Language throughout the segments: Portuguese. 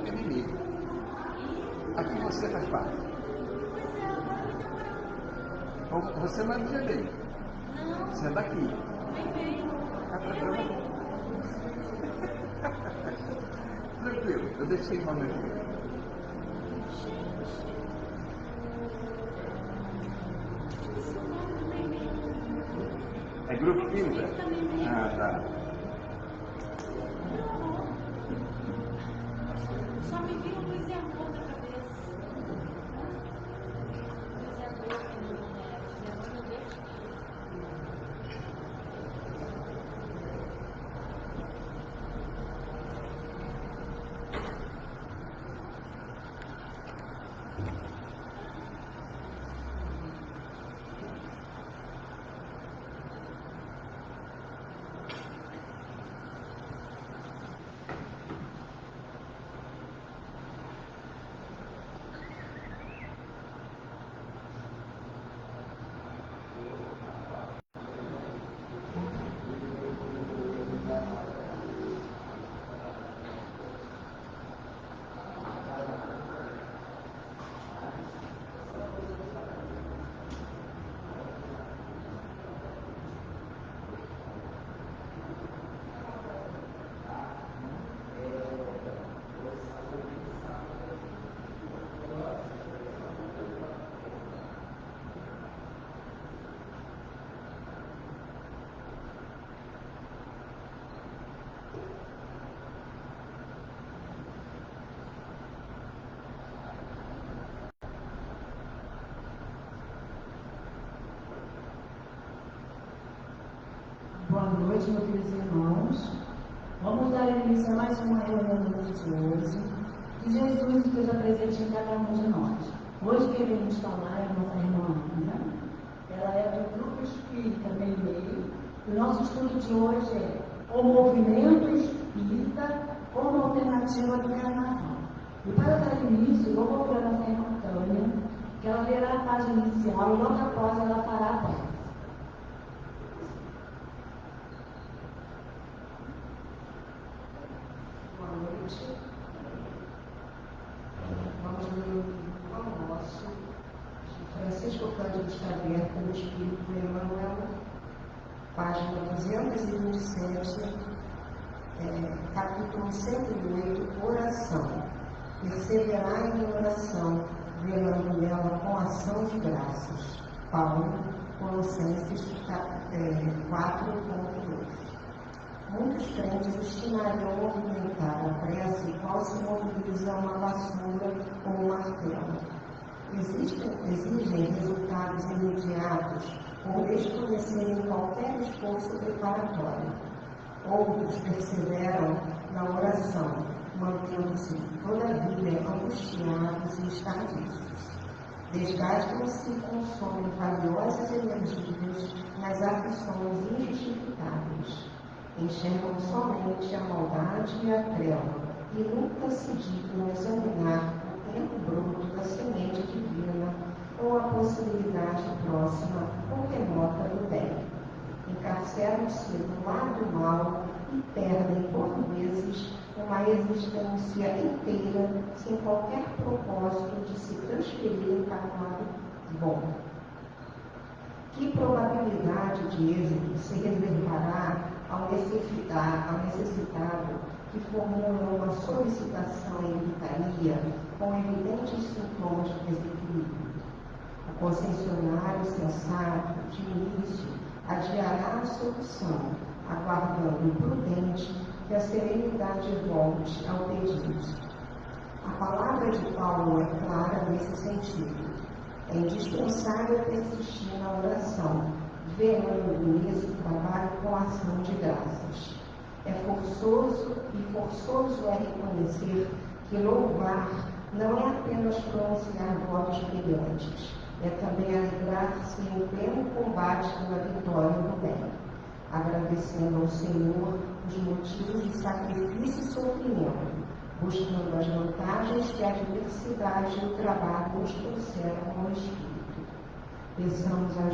grupo inimigo. Aqui você faz parte. Você não é do GD. Você é daqui. Tranquilo, eu deixei o nome aqui. É grupo 15? Ah, tá. Só me viu Luiz e Amor na cabeça. Luiz e Amor, Luiz e Amor, meu Deus. Boa noite, meus queridos irmãos. Vamos dar início a mais uma reunião de hoje. Que Jesus esteja presente em cada um de nós. Hoje queremos falar a nossa irmã Ana. Ela é do grupo espírita Meio. O nosso estudo de hoje é o movimento espírita como alternativa do carnaval. E para dar início, eu vou para a nossa irmã Tânia, que ela lerá a página inicial e logo após ela fará a prece. Vamos ler o Pão Nosso de Francisco Cândido Xavier pelo Espírito Emmanuel, página 227, capítulo 108, oração. Perseverai em oração, velando nela com ação de graças. Paulo, Colossenses 4:2. Muitos crentes destinariam a movimentar a prece qual se moviliza uma vassoura ou um martelo. Exigem resultados imediatos ou desconhecerem qualquer esforço preparatório. Outros perseveram na oração, mantendo-se toda a vida angustiados e estardiços. Desgastam-se e consomem valiosas energias nas aflições injustificáveis. Enxergam somente a maldade e a treva e nunca se dignam examinar o tempo bruto da semente divina ou a possibilidade próxima ou remota do bem. Encarceram-se no lado mal e perdem, por vezes, uma existência inteira sem qualquer propósito de se transferirem para o lado bom. Que probabilidade de êxito se reservará ao necessitado que formula uma solicitação em gritaria com evidentes sintomas de desequilíbrio? O concessionário sensato, de início, adiará a solução, aguardando prudente que a serenidade volte ao pedido. A palavra de Paulo é clara nesse sentido. É indispensável persistir na oração, velando nesse trabalho com ação de graças. É forçoso é reconhecer que louvar não é apenas pronunciar votos brilhantes, é também alegrar-se em pleno combate pela vitória do bem, agradecendo ao Senhor os motivos de sacrifício e sofrimento, buscando as vantagens que a diversidade e o trabalho nos trouxeram ao Espírito. Peçamos a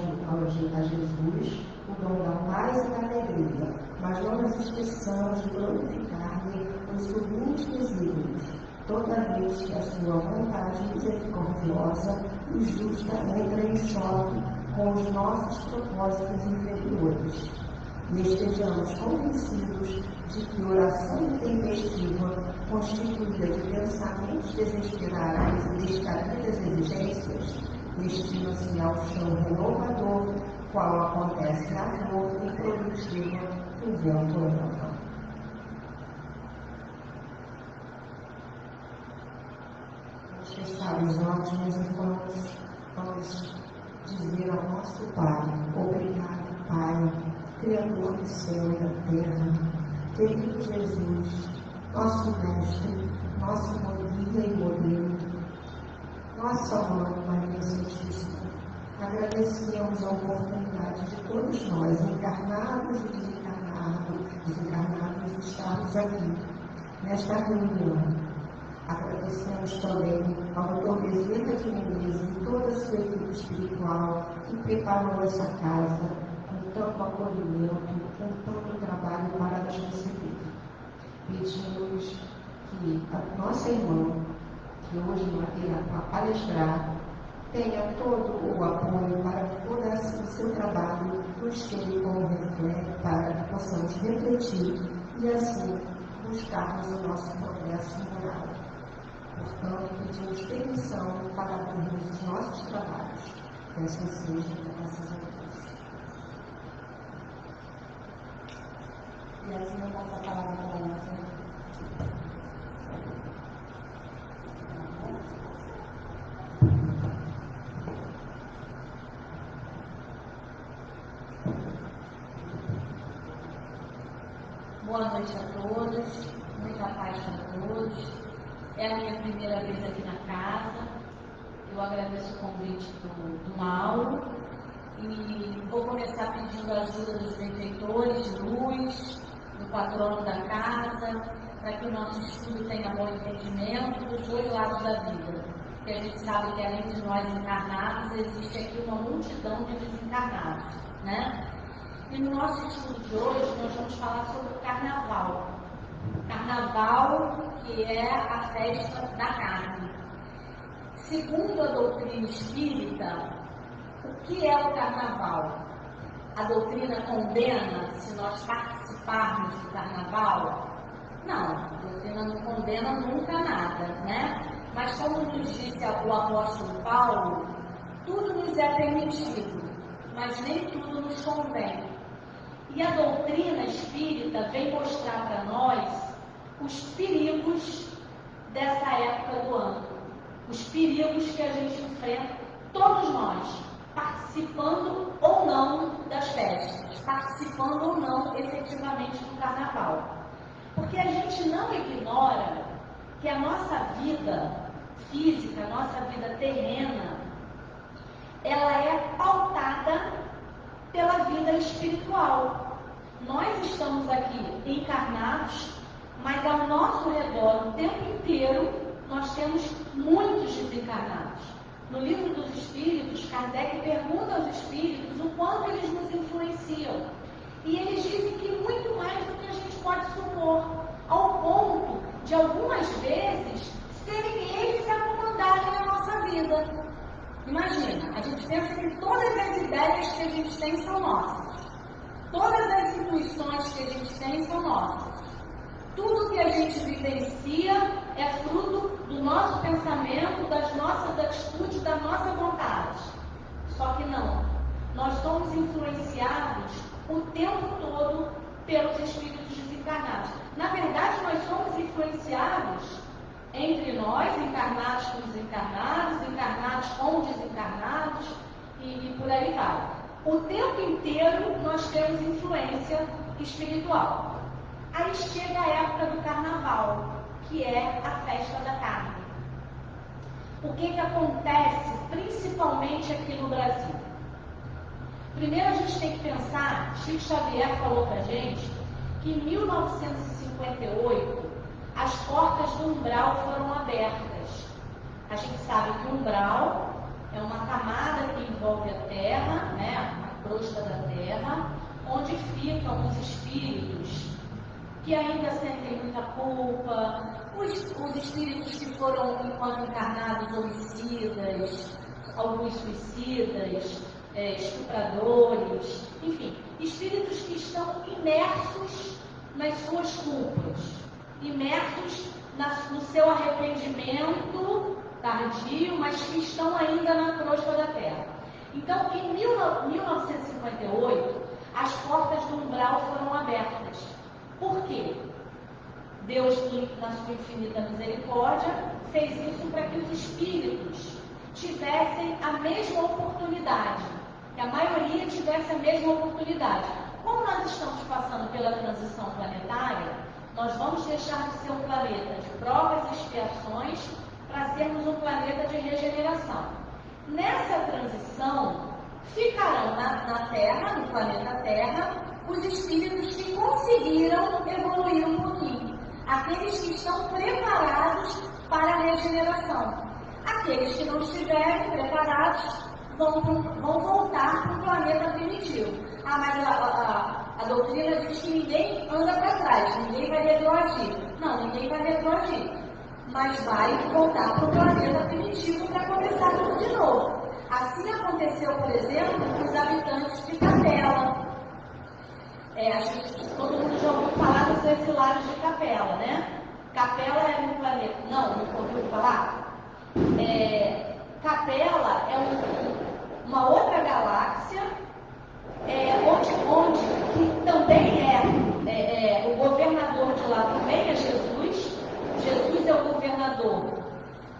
Jesus o dom da paz e da alegria, mas não nos esqueçamos de glorificar-lhe os sublimes desígnios, toda vez que a sua vontade misericordiosa e justa entra em choque com os nossos propósitos inferiores. E estejamos convencidos de que oração intempestiva, constituída de pensamentos desesperados e descabidas exigências, destina-se ao chão renovador, qual acontece a flor improdutiva do vento leva. Vamos fechar os olhos, meus irmãos, vamos dizer ao nosso Pai: obrigado, Pai, Criador do céu e da terra, querido Jesus, nosso Mestre, nosso guia e modelo, nossa Mãe Maria Santíssima. Agradecemos a oportunidade de todos nós, encarnados e desencarnados, estarmos aqui, nesta reunião. Agradecemos também ao Dr. Bezerra de Menezes e toda a sua equipe espiritual que preparou essa casa com tanto acolhimento, com tanto trabalho para nos receber. Pedimos que a nossa irmã, que hoje irá palestrar, tenha todo o apoio para que todo o seu trabalho nos chegue como reflexo, para que possamos refletir e assim buscarmos o nosso progresso moral. Portanto, pedimos permissão para abrirmos os nossos trabalhos. Que assim seja, graças a Deus. E assim eu passo a palavra para a nossa irmã. Boa noite a todos, muita paz para todos. É a minha primeira vez aqui na casa. Eu agradeço o convite do Mauro e vou começar pedindo a ajuda dos benfeitores de luz, do patrono da casa, para que o nosso estudo tenha bom entendimento dos dois lados da vida. Porque a gente sabe que além de nós encarnados, existe aqui uma multidão de desencarnados, né? E no nosso estudo de hoje, nós vamos falar sobre o Carnaval. Carnaval, que é a festa da carne. Segundo a doutrina espírita, o que é o Carnaval? A doutrina condena se nós participarmos do Carnaval? Não, a doutrina não condena nunca nada, né? Mas como nos disse o apóstolo Paulo, tudo nos é permitido, mas nem tudo nos convém. E a doutrina espírita vem mostrar para nós os perigos dessa época do ano. Os perigos que a gente enfrenta, todos nós, participando ou não das festas, participando ou não efetivamente do Carnaval. Porque a gente não ignora que a nossa vida física, a nossa vida terrena, ela é pautada pela vida espiritual. Nós estamos aqui encarnados, mas ao nosso redor, o tempo inteiro, nós temos muitos desencarnados. No livro dos Espíritos, Kardec pergunta aos Espíritos o quanto eles nos influenciam. E eles dizem que muito mais do que a gente pode supor, ao ponto de algumas vezes serem eles a comandarem a nossa vida. Imagina, a gente pensa que todas as ideias que a gente tem são nossas. Todas as intuições que a gente tem são nossas. Tudo que a gente vivencia é fruto do nosso pensamento, das nossas atitudes, da nossa vontade. Só que não. Nós somos influenciados o tempo todo pelos espíritos desencarnados. Na verdade, nós somos influenciados entre nós, encarnados com desencarnados, encarnados com desencarnados e por aí vai. O tempo inteiro nós temos influência espiritual. Aí chega a época do Carnaval, que é a festa da carne. O que acontece principalmente aqui no Brasil? Primeiro a gente tem que pensar, Chico Xavier falou pra gente, que em 1958 as portas do umbral foram abertas. A gente sabe que o umbral é uma camada que envolve a terra, né, a crosta da terra, onde ficam os espíritos que ainda sentem muita culpa, os espíritos que foram, enquanto encarnados, homicidas, alguns suicidas, estupradores, enfim, espíritos que estão imersos nas suas culpas, imersos no seu arrependimento tardio, mas que estão ainda na crosta da terra. Então, em 1958, as portas do umbral foram abertas. Por quê? Deus, na sua infinita misericórdia, fez isso para que os espíritos tivessem a mesma oportunidade, que a maioria tivesse a mesma oportunidade. Como nós estamos passando pela transição planetária, nós vamos deixar de ser um planeta de provas e expiações para sermos um planeta de regeneração. Nessa transição, ficarão na Terra, no planeta Terra, os espíritos que conseguiram evoluir um pouquinho, aqueles que estão preparados para a regeneração. Aqueles que não estiverem preparados vão voltar para o planeta primitivo. Mas a doutrina diz que ninguém anda para trás, ninguém vai retroagir. Não, ninguém vai retroagir, mas vai voltar para o planeta primitivo para começar tudo de novo. Assim aconteceu, por exemplo, com os habitantes de Capela. Acho que todo mundo já ouviu falar dos exilados de Capela, né? Capela é um planeta. Não ouviu falar? Capela é uma outra galáxia, onde que também o governador de lá também é Jesus. Jesus é o governador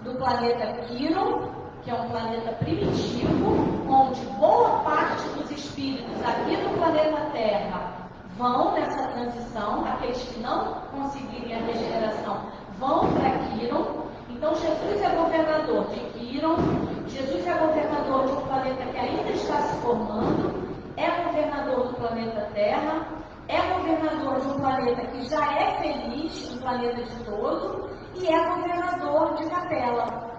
do planeta Quiron, que é um planeta primitivo, onde boa parte dos espíritos aqui no planeta Terra vão nessa transição, aqueles que não conseguirem a regeneração vão para Quiron. Então Jesus é governador de Quiron, Jesus é governador de um planeta que ainda está se formando, é governador do planeta Terra, é governador de um planeta que já é feliz, um planeta de todo, e é governador de Capela.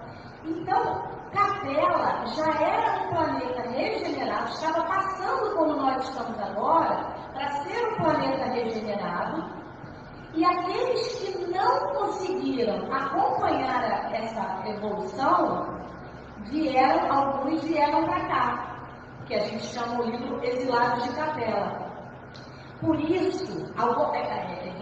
Então, Capela já era um planeta regenerado, estava passando como nós estamos agora, para ser um planeta regenerado, e aqueles que não conseguiram acompanhar essa evolução, alguns vieram para cá, que a gente chama o livro Exilados de Capela. Por isso,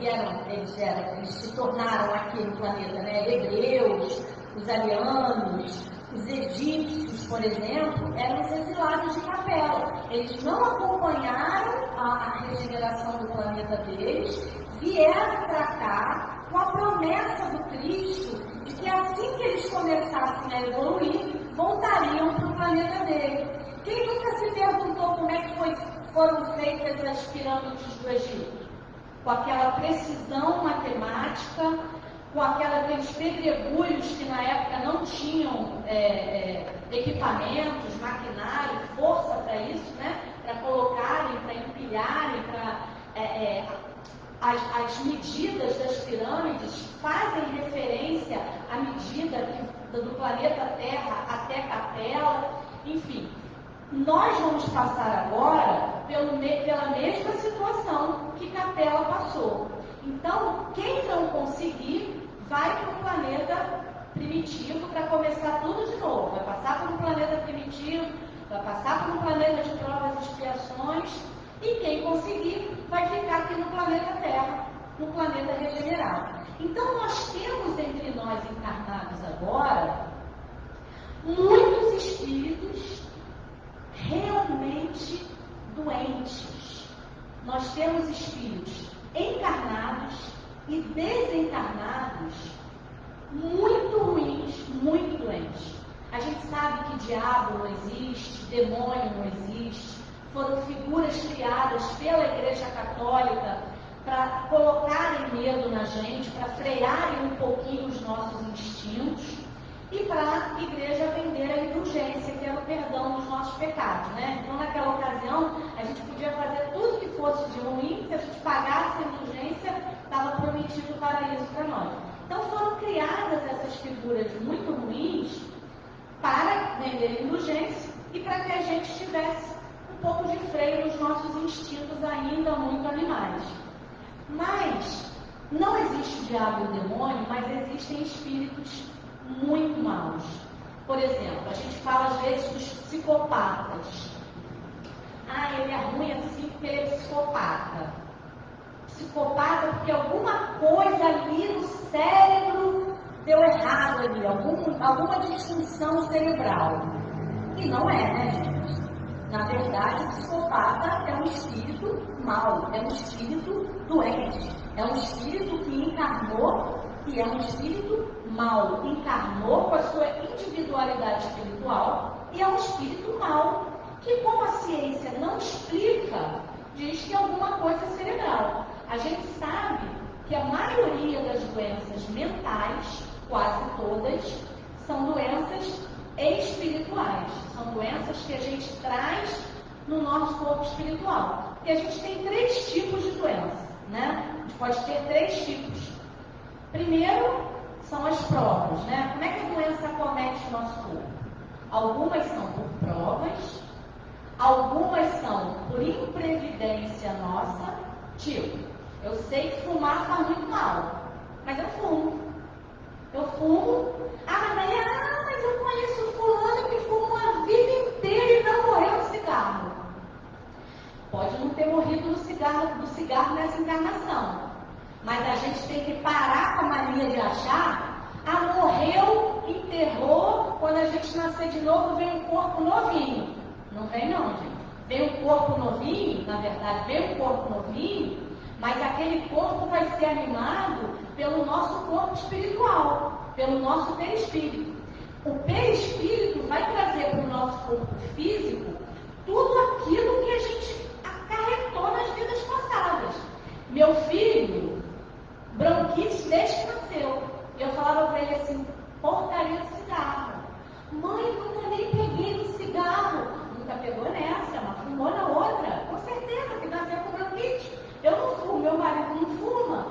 eles se tornaram aqui no planeta, né? Hebreus, os arianos, os egípcios, por exemplo, eram os exilados de Capela. Eles não acompanharam a regeneração do planeta deles, vieram para cá com a promessa do Cristo de que assim que eles começassem a evoluir, voltariam para o planeta dele. Quem nunca se perguntou como é que foram feitas as pirâmides do Egito? Com aquela precisão matemática, com aqueles pedregulhos que na época não tinham equipamentos, maquinário, força para isso, né? Para colocarem, para empilharem, as medidas das pirâmides fazem referência à medida do planeta Terra até Capela, enfim. Nós vamos passar agora pela mesma situação que Capela passou. Então, quem não conseguir, vai para o planeta primitivo para começar tudo de novo. Vai passar por um planeta primitivo, vai passar por um planeta de provas e expiações, e quem conseguir vai ficar aqui no planeta Terra, no planeta regenerado. Então, nós temos entre nós encarnados agora muitos espíritos realmente doentes. Nós temos espíritos encarnados e desencarnados muito ruins, muito doentes. A gente sabe que diabo não existe, demônio não existe, foram figuras criadas pela Igreja Católica para colocarem medo na gente, para frearem um pouquinho os nossos instintos e para a Igreja vender a indulgência, que era o perdão dos nossos pecados, né? Então, naquela ocasião, a gente podia fazer tudo que fosse de ruim, se a gente pagasse a indulgência, estava prometido o paraíso para nós. Então, foram criadas essas figuras muito ruins para vender indulgência e para que a gente tivesse um pouco de freio nos nossos instintos ainda muito animais. Mas Não existe o diabo e o demônio, mas existem espíritos muito maus. Por exemplo, a gente fala às vezes dos psicopatas. Ah, ele é ruim assim porque ele é psicopata. Psicopata porque alguma coisa ali no cérebro deu errado ali, alguma disfunção cerebral. E não é, né, gente? Na verdade, o psicopata é um espírito mau, é um espírito doente, é um espírito que encarnou e é um espírito mau, encarnou com a sua individualidade espiritual e é um espírito mau, que como a ciência não explica, diz que é alguma coisa cerebral. A gente sabe que a maioria das doenças mentais, quase todas, são doenças espirituais. São doenças que a gente traz no nosso corpo espiritual. E a gente tem 3 tipos de doença, né? A gente pode ter 3 tipos. Primeiro, são as provas, né? Como é que a doença acomete o nosso corpo? Algumas são por provas, algumas são por imprevidência nossa, tipo, eu sei que fumar faz muito mal, mas eu fumo. Mas eu conheço fulano que fuma a vida inteira e não morreu de cigarro. Pode não ter morrido do cigarro nessa encarnação. Mas a gente tem que parar com a mania de achar, morreu, enterrou, quando a gente nascer de novo vem um corpo novinho. Não vem não, gente. Vem um corpo novinho, na verdade, vem um corpo novinho, mas aquele corpo vai ser animado pelo nosso corpo espiritual, pelo nosso perispírito. O perispírito vai trazer para o nosso corpo físico tudo aquilo que a gente acarretou nas vidas passadas. Meu filho, bronquite desde que nasceu. Eu falava para ele assim, porcaria de cigarro. Mãe, nunca nem peguei no cigarro. Nunca pegou nessa, mas fumou na outra. Com certeza, que nasceu com bronquite. Eu não fumo, meu marido não fuma.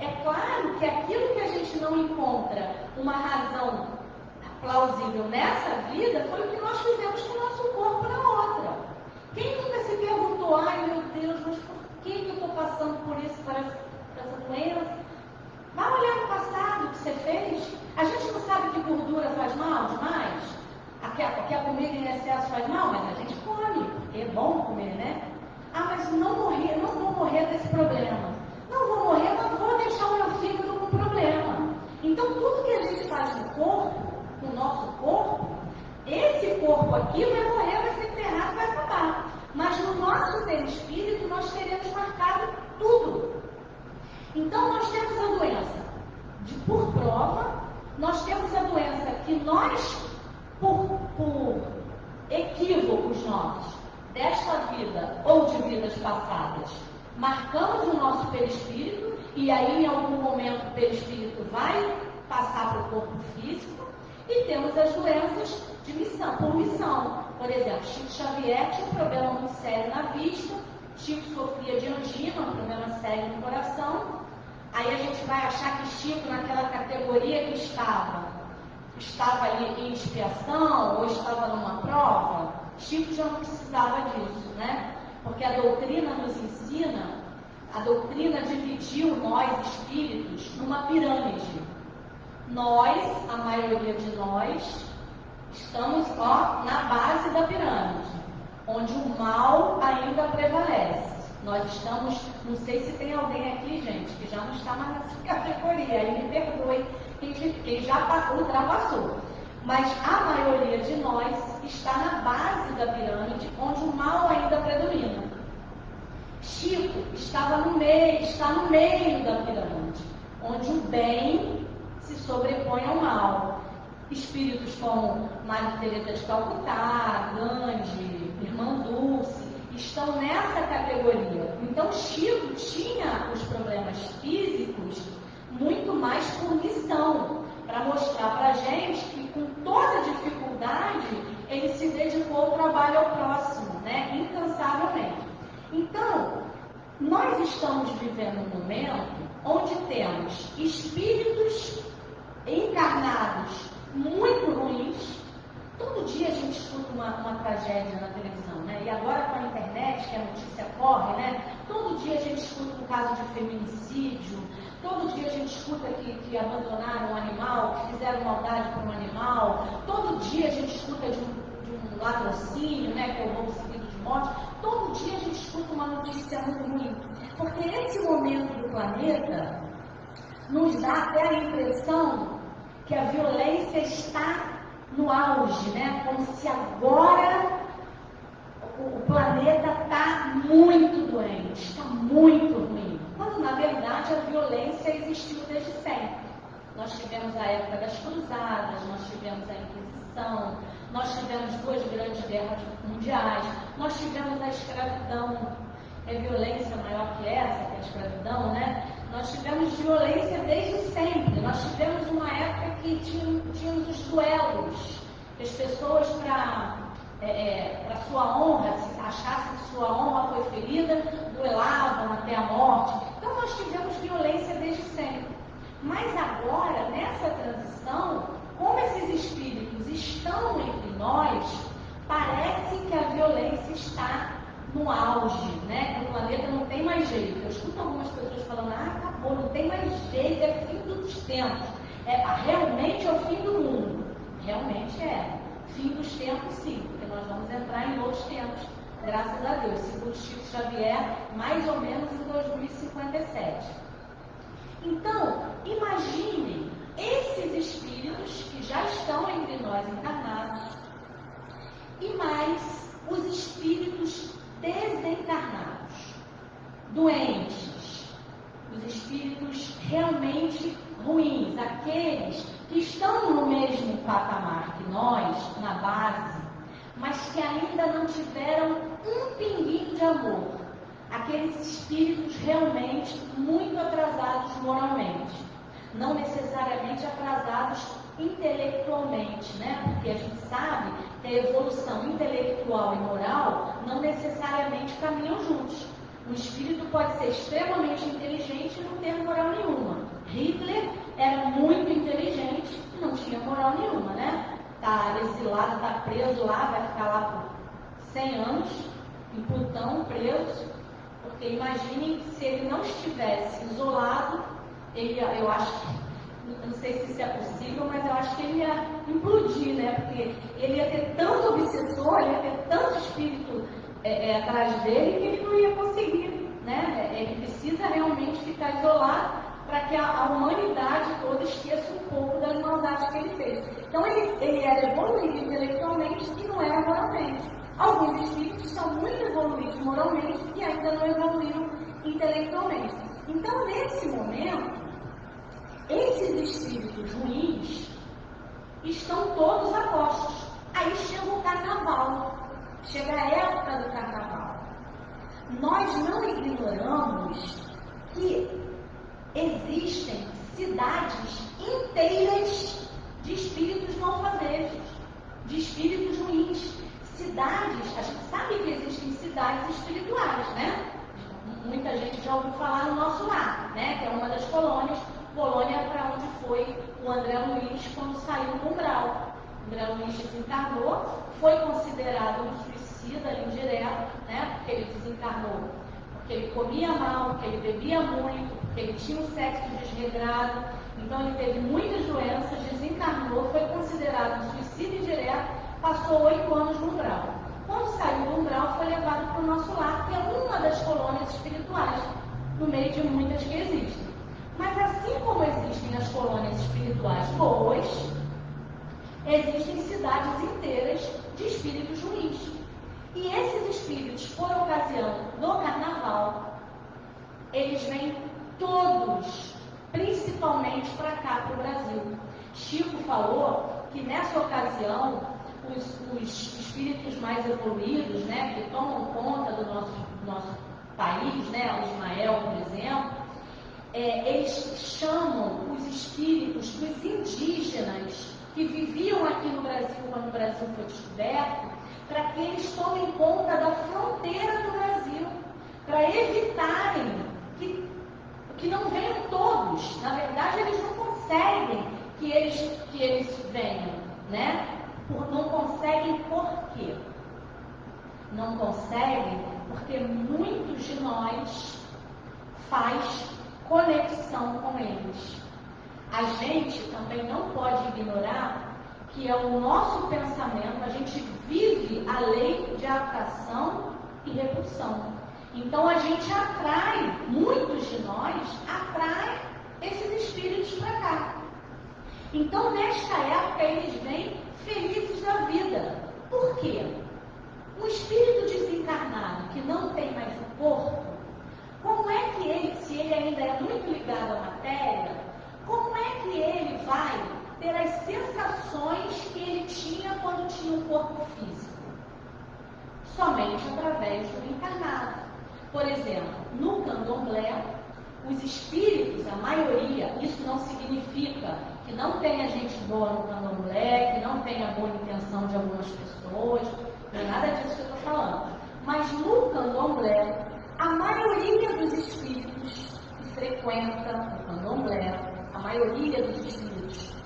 É claro que aquilo que a gente não encontra uma razão plausível nessa vida foi o que nós fizemos com o nosso corpo na outra. Quem nunca se perguntou, ai meu Deus, mas por que eu estou passando por isso, por essa doença? Vai olhar no passado que você fez. A gente não sabe que gordura faz mal demais? Que a comida em excesso faz mal, mas a gente come, porque é bom comer, né? Mas não vou morrer desse problema. Não vou morrer, mas vou deixar o meu fígado com problema. Então, tudo que a gente faz no corpo, no nosso corpo, esse corpo aqui vai morrer, vai ser enterrado, vai acabar. Mas no nosso perispírito, nós teremos marcado tudo. Então, nós temos a doença por prova, nós temos a doença que nós, por equívocos nossos, desta vida ou de vidas passadas, marcamos o nosso perispírito e aí em algum momento o perispírito vai passar para o corpo físico e temos as doenças de missão, por missão. Por exemplo, Chico Xavier tinha um problema muito sério na vista, Chico sofria de angina, um problema sério no coração. Aí a gente vai achar que Chico, naquela categoria que estava ali em expiação ou estava numa prova, Chico já não precisava disso, né? Porque a doutrina nos ensina, a doutrina dividiu nós, espíritos, numa pirâmide. Nós, a maioria de nós, estamos na base da pirâmide, onde o mal ainda prevalece. Nós estamos, não sei se tem alguém aqui, gente, que já não está mais nessa categoria, aí me perdoe quem já ultrapassou. Mas a maioria de nós está na base da pirâmide, onde o mal ainda predomina. Chico está no meio da pirâmide, onde o bem se sobrepõe ao mal. Espíritos como Maria Teresa de Calcutá, Gandhi, Irmã Dulce, estão nessa categoria. Então, Chico tinha os problemas físicos muito mais por missão, para mostrar para a gente que com toda dificuldade ele se dedicou ao trabalho ao próximo, né? Incansavelmente. Então, nós estamos vivendo um momento onde temos espíritos encarnados muito ruins. Todo dia a gente escuta uma tragédia na televisão, né? E agora com a internet, que a notícia corre, né? Todo dia a gente escuta um caso de feminicídio, todo dia a gente escuta que abandonaram um animal, que fizeram maldade para um animal, todo dia a gente escuta de um latrocínio, né, que é o roubo seguido de morte, todo dia a gente escuta uma notícia muito ruim. Porque esse momento do planeta nos dá até a impressão que a violência está no auge, né? Como se agora o planeta está muito doente, está muito ruim. Quando, na verdade, a violência existiu desde sempre. Nós tivemos a época das cruzadas, nós tivemos a Inquisição, nós tivemos 2 grandes guerras mundiais, nós tivemos a escravidão. É violência maior que essa, que é a escravidão, né? Nós tivemos violência desde sempre. Nós tivemos uma época que tínhamos os duelos, que as pessoas, para sua honra, se achassem que sua honra foi ferida, duelavam até a morte. Então nós tivemos violência desde sempre. Mas agora, nessa transição, como esses espíritos estão entre nós, parece que a violência está no auge, né? Que o planeta não tem mais jeito. Eu escuto algumas pessoas falando, acabou, não tem mais jeito, é fim dos tempos. Realmente é o fim do mundo. Realmente é. Fim dos tempos, sim, porque nós vamos entrar em outros tempos, graças a Deus. Segundo Chico Xavier, mais ou menos em 2057. Então, imaginem esses espíritos que já estão entre nós encarnados e mais os espíritos desencarnados, doentes, os espíritos realmente ruins, aqueles que estão no mesmo patamar que nós, na base, mas que ainda não tiveram um pinguinho de amor, aqueles espíritos realmente muito atrasados moralmente, não necessariamente atrasados intelectualmente, né? Porque a gente sabe que a evolução intelectual e moral não necessariamente caminham juntos. Um espírito pode ser extremamente inteligente e não ter moral nenhuma. Hitler era muito inteligente e não tinha moral nenhuma, né? Está exilado, está preso lá, vai ficar lá por 100 anos, em Plutão, preso. Porque imaginem se ele não estivesse isolado, eu acho que, não sei se isso é possível, mas eu acho que ele ia implodir, né? Porque ele ia ter tanto obsessor, ele ia ter tanto espírito atrás dele, que ele não ia conseguir, né? Ele precisa realmente ficar isolado para que a humanidade toda esqueça um pouco das maldades que ele fez. Então ele era evoluído intelectualmente e não era moralmente. Alguns espíritos são muito evoluídos moralmente e ainda não evoluíram intelectualmente. Então, nesse momento, esses espíritos ruins estão todos a postos. Aí chega o carnaval, chega a época do carnaval. Nós não ignoramos que existem cidades inteiras de espíritos malfazejos, de espíritos ruins. Cidades, a gente sabe que existem cidades espirituais, né? Muita gente já ouviu falar no nosso lar, né? Que é uma das colônias. Polônia para onde foi o André Luiz quando saiu do umbral. O André Luiz desencarnou, foi considerado um suicida indireto, né? Porque ele desencarnou, porque ele comia mal, porque ele bebia muito, porque ele tinha um sexo desregrado, então ele teve muitas doenças, desencarnou, foi considerado um suicida indireto, passou 8 anos no umbral. Quando saiu do umbral, foi levado para o nosso lar, que é uma das colônias espirituais, no meio de muitas que existem. Mas assim como existem as colônias espirituais boas, existem cidades inteiras de espíritos ruins. E esses espíritos, por ocasião do carnaval, eles vêm todos, principalmente para cá, para o Brasil. Chico falou que nessa ocasião, os espíritos mais evoluídos, né, que tomam conta do nosso país, né, o Ismael, por exemplo, eles chamam os espíritos dos indígenas que viviam aqui no Brasil quando o Brasil foi descoberto, para que eles tomem conta da fronteira do Brasil, para evitarem que não venham todos. Na verdade, eles não conseguem que eles venham, né? Não conseguem por quê? Não conseguem porque muitos de nós faz conexão com eles. A gente também não pode ignorar que é o nosso pensamento, a gente vive a lei de atração e repulsão. Então a gente atrai, muitos de nós atrai esses espíritos para cá. Então nesta época eles vêm felizes da vida. Por quê? Um espírito desencarnado que não tem mais o corpo, como é que ele, se ele ainda é muito ligado à matéria, como é que ele vai ter as sensações que ele tinha quando tinha um corpo físico? Somente através do encarnado. Por exemplo, no candomblé, os espíritos, a maioria, isso não significa que não tenha gente boa no candomblé, que não tenha boa intenção de algumas pessoas, não é nada disso que eu estou falando. Mas no candomblé, a maioria dos espíritos que frequentam o candomblé, a maioria dos espíritos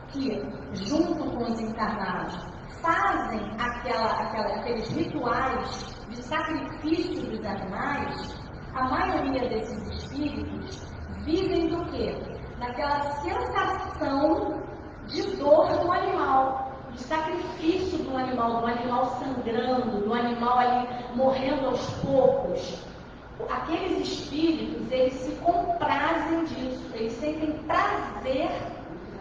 que, junto com os encarnados, fazem aqueles rituais de sacrifício dos animais, a maioria desses espíritos vivem do quê? Naquela sensação de dor do animal, de sacrifício do animal sangrando, do animal ali morrendo aos poucos. Aqueles espíritos, eles se comprazem disso, eles sentem prazer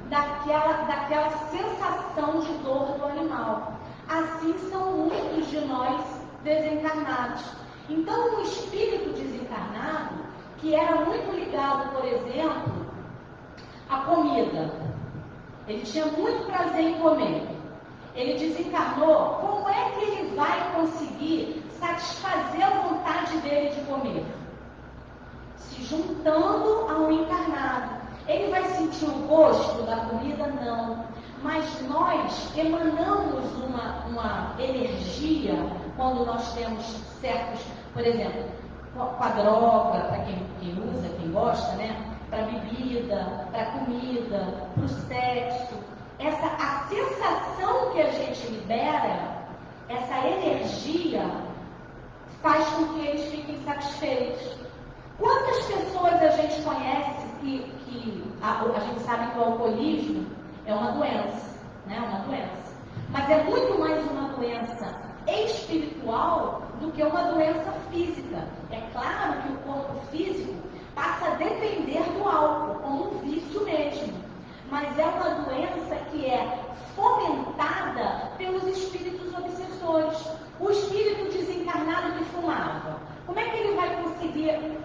daquela sensação de dor do animal. Assim são muitos de nós desencarnados. Então, o espírito desencarnado, que era muito ligado, por exemplo, à comida, ele tinha muito prazer em comer, ele desencarnou, como é que ele vai conseguir satisfazer a vontade dele de comer? Se juntando a um encarnado. Ele vai sentir o gosto da comida? Não. Mas nós emanamos uma energia quando nós temos certos, por exemplo, com a droga, para quem usa, quem gosta, né? Para bebida, para comida, para o sexo. A sensação que a gente libera, essa energia, faz com que eles fiquem satisfeitos. Quantas pessoas a gente conhece que a gente sabe que o alcoolismo é uma doença, né? Uma doença. Mas é muito mais uma doença espiritual do que uma doença física. É claro que o corpo físico passa a depender do álcool, como um vício mesmo. Mas é uma doença que é fomentada pelos espíritos obsessores. O espírito desencarnado que fumava, como é que ele vai conseguir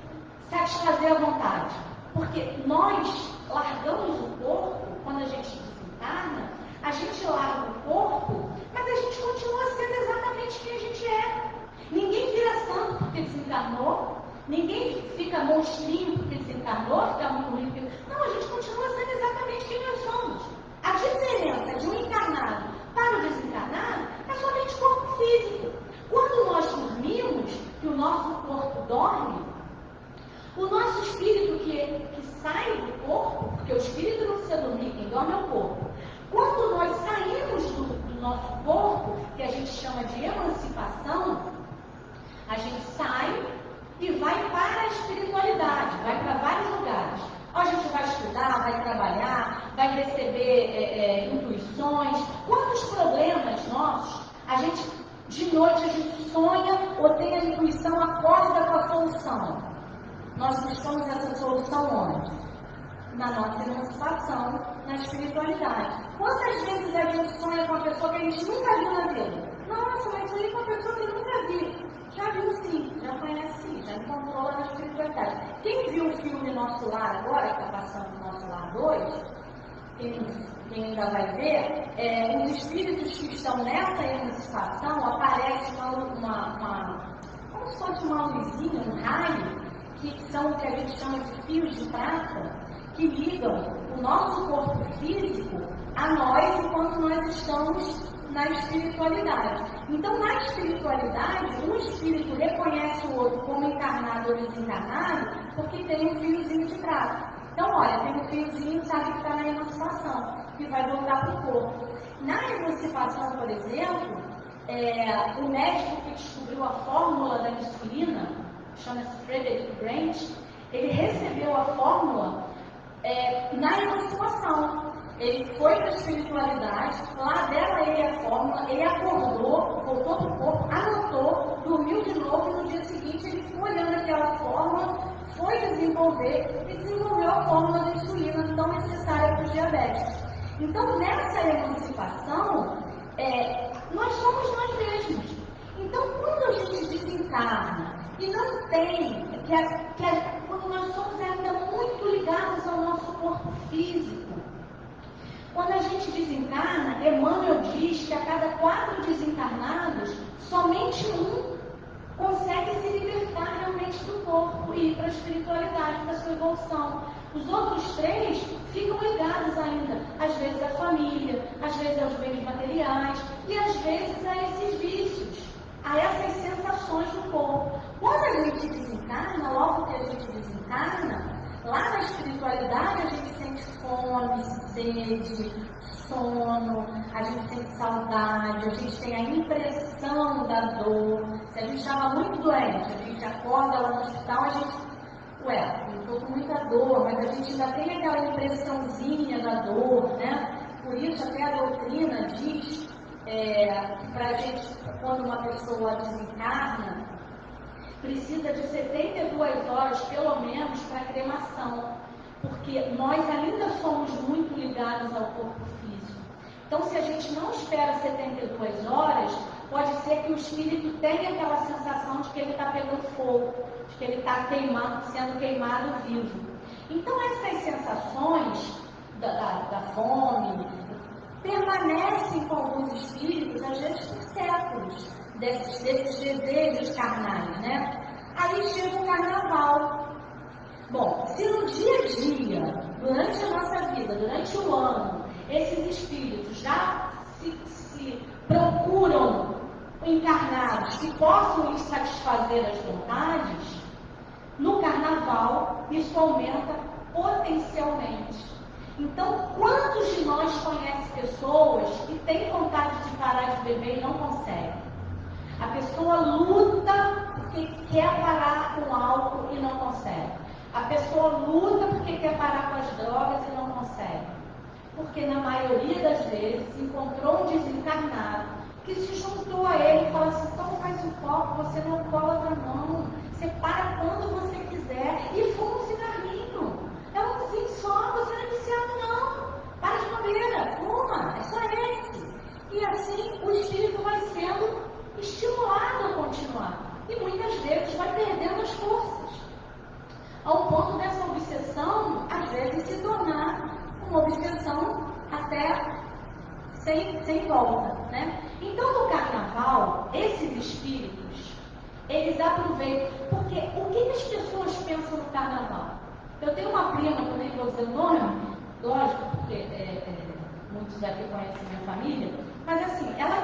satisfazer a vontade? Porque nós largamos o corpo, quando a gente desencarna, a gente larga o corpo, mas a gente continua sendo exatamente quem a gente é. Ninguém vira santo porque desencarnou, ninguém fica monstrinho porque desencarnou, fica muito rico. Não, a gente continua sendo exatamente quem nós somos. A diferença de um encarnado para o desencarnado é somente corpo físico. Quando nós dormimos, que o nosso corpo dorme, o nosso espírito que sai do corpo, porque o espírito não precisa dormir, quem dorme é o corpo. Quando nós saímos do nosso corpo, que a gente chama de emancipação, a gente sai e vai para a espiritualidade, vai para vários lugares. A gente vai estudar, vai trabalhar, vai receber intuições. Quantos problemas nossos, de noite a gente sonha ou tem a intuição, acorda com a solução. Nós buscamos essa solução onde? Na nossa emancipação, na espiritualidade. Quantas vezes a gente sonha com uma pessoa que a gente nunca viu na vida? Nossa, mas sonhei com uma pessoa que eu nunca vi. Já viu sim, já conhece, já encontrou lá na espiritualidade. Quem viu o filme Nosso Lar agora, que está passando no Nosso Lar 2, quem ainda vai ver, os espíritos que estão nessa emancipação, aparece como se fosse uma luzinha, um raio, que são o que a gente chama de fios de prata, que ligam o nosso corpo físico a nós enquanto nós estamos na espiritualidade. Então, na espiritualidade, um espírito reconhece o outro como encarnado ou desencarnado porque tem um fiozinho de prata. Então, olha, tem um fiozinho, sabe que está na emancipação, que vai voltar para o corpo. Na emancipação, por exemplo, o médico que descobriu a fórmula da insulina, chama-se Frederick Grant, ele recebeu a fórmula na emancipação. Ele foi para a espiritualidade, lá dela ele a fórmula, ele acordou, voltou para o corpo, anotou, dormiu de novo e no dia seguinte ele foi olhando aquela fórmula, foi desenvolver e desenvolveu a fórmula da insulina tão necessária para os diabéticos. Então, nessa emancipação, nós somos nós mesmos. Então, quando a gente desencarna e não tem, quando nós somos ainda muito ligados ao nosso corpo físico, quando a gente desencarna, Emmanuel diz que a cada 4 desencarnados, somente um consegue se libertar realmente do corpo e ir para a espiritualidade, para a sua evolução. Os outros 3 ficam ligados ainda, às vezes à família, às vezes aos bens materiais e às vezes a esses vícios, a essas sensações do corpo. Quando a gente desencarna, logo que a gente desencarna, lá na espiritualidade a gente sente fome, sede, sono, a gente sente saudade, a gente tem a impressão da dor. Se a gente estava muito doente, a gente acorda lá no hospital, a gente, eu estou com muita dor, mas a gente ainda tem aquela impressãozinha da dor, né? Por isso até a doutrina diz para a gente, quando uma pessoa desencarna, precisa de 72 horas, pelo menos, para a cremação, porque nós ainda somos muito ligados ao corpo físico. Então, se a gente não espera 72 horas, pode ser que o espírito tenha aquela sensação de que ele está pegando fogo, de que ele está sendo queimado vivo. Então, essas sensações da fome permanecem com alguns espíritos, às vezes por séculos, desses desejos carnais, né? Aí chega o carnaval. Bom, se no dia a dia, durante a nossa vida, durante o ano, esses espíritos já se procuram encarnados que possam lhes satisfazer as vontades, no carnaval isso aumenta potencialmente. Então, quantos de nós conhecem pessoas que têm vontade de parar de beber e não conseguem? A pessoa luta porque quer parar com o álcool e não consegue. A pessoa luta porque quer parar com as drogas e não consegue. Porque na maioria das vezes encontrou um desencarnado que se juntou a ele e falou assim: toma mais um copo, você não cola na mão, você para quando você quiser e fuma um cigarrinho. É um cozinho só, você não é viciado não. Para de bobeira, fuma, é só esse. E assim o espírito vai sendo estimulado a continuar. E muitas vezes vai perdendo as forças. Ao ponto dessa obsessão, às vezes, se tornar uma obsessão até sem volta, né? Então, no carnaval, esses espíritos, eles aproveitam. Porque o que as pessoas pensam no carnaval? Eu tenho uma prima, que eu nem vou dizer o nome, lógico, porque muitos aqui conhecem minha família, mas assim, ela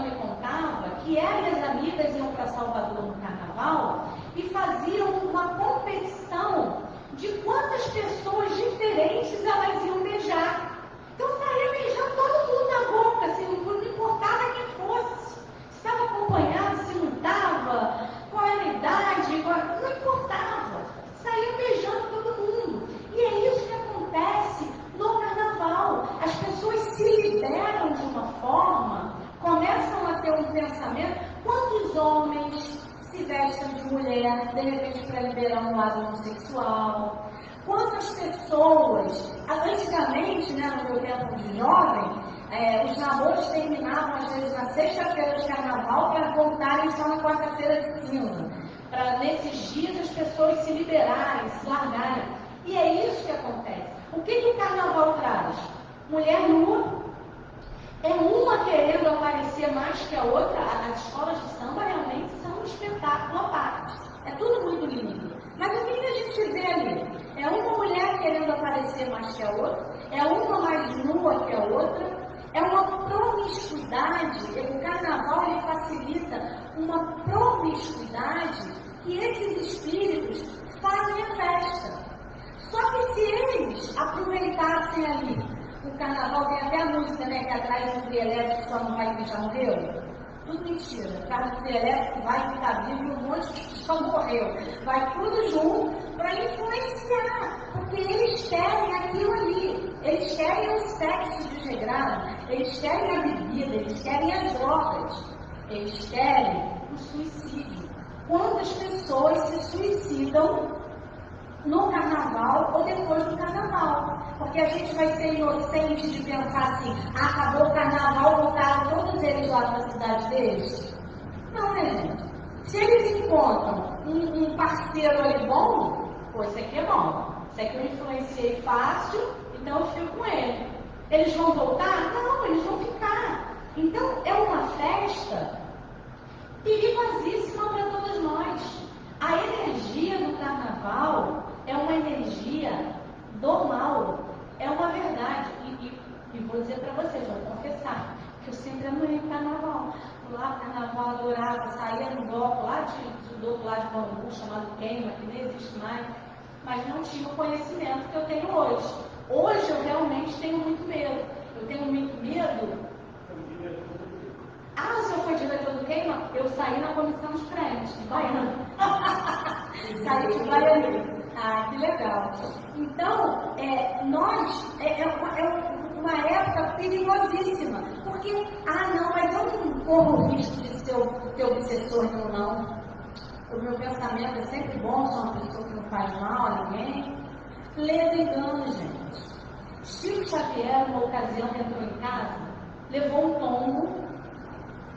me contava que ela e as amigas iam para Salvador no carnaval e faziam uma competição de quantas pessoas diferentes elas iam beijar. Então saía beijando todo mundo na boca, assim, não importava quem fosse. Se estava acompanhado, se não estava, qual era a idade, não importava. Saía beijando todo mundo. E é isso que acontece no carnaval. As pessoas se liberam de uma forma, começam a ter um pensamento. Quantos homens se vestem de mulher, de repente, para liberar um lado homossexual? Quantas pessoas, antigamente, né, no meu tempo de jovem, os namoros terminavam às vezes na sexta-feira de carnaval para voltarem só na quarta-feira de cinza, para nesses dias as pessoas se liberarem, se largarem. E é isso que acontece. O que o carnaval traz? Mulher nua, é uma querendo aparecer mais que a outra. As escolas de samba realmente são um espetáculo à parte. É tudo muito lindo. Mas o que a gente vê ali? É uma mulher querendo aparecer mais que a outra, é uma mais nua que a outra, é uma promiscuidade. O carnaval ele facilita uma promiscuidade que esses espíritos fazem a festa. Só que se eles aproveitassem ali, o carnaval tem até a música, né, que atrás do trio elétrico só não vai que já morreu. Tudo mentira. Carro de elétrico vai ficar vivo e um monte de já morreu. Vai tudo junto para influenciar. Porque eles querem aquilo ali. Eles querem o sexo desregrado. Eles querem a bebida. Eles querem as drogas. Eles querem o suicídio. Quantas pessoas se suicidam no carnaval ou depois do carnaval? Porque a gente vai ser inocente de pensar assim, acabou o carnaval, voltaram todos eles lá para a cidade deles? Não, né, gente? Se eles encontram um parceiro ali bom, pô, esse aqui é bom, esse aqui eu influenciei fácil, então eu fico com ele. Eles vão voltar? Não, eles vão ficar. Então, é uma festa perigosíssima para todos nós. A energia do carnaval é uma energia do mal, é uma verdade. E vou dizer para vocês, vou confessar, que eu sempre amei o carnaval. Lá, carnaval, adorava, saía no bloco lá do outro lado de Bangu, chamado Queima, que nem existe mais, mas não tinha o conhecimento que eu tenho hoje. Hoje eu realmente tenho muito medo. Eu tenho muito medo. Se eu fui diretor do Queima, eu saí na comissão dos crentes, de Baiana. Saí de Baiana. Que legal. Então, nós, é uma época perigosíssima. Porque, não, mas eu não corro o risco de ser o obsessor, não. O meu pensamento é sempre bom, sou uma pessoa que não faz mal a ninguém. Lê engano, gente. Chico Xavier, numa ocasião, entrou em casa, levou um tombo,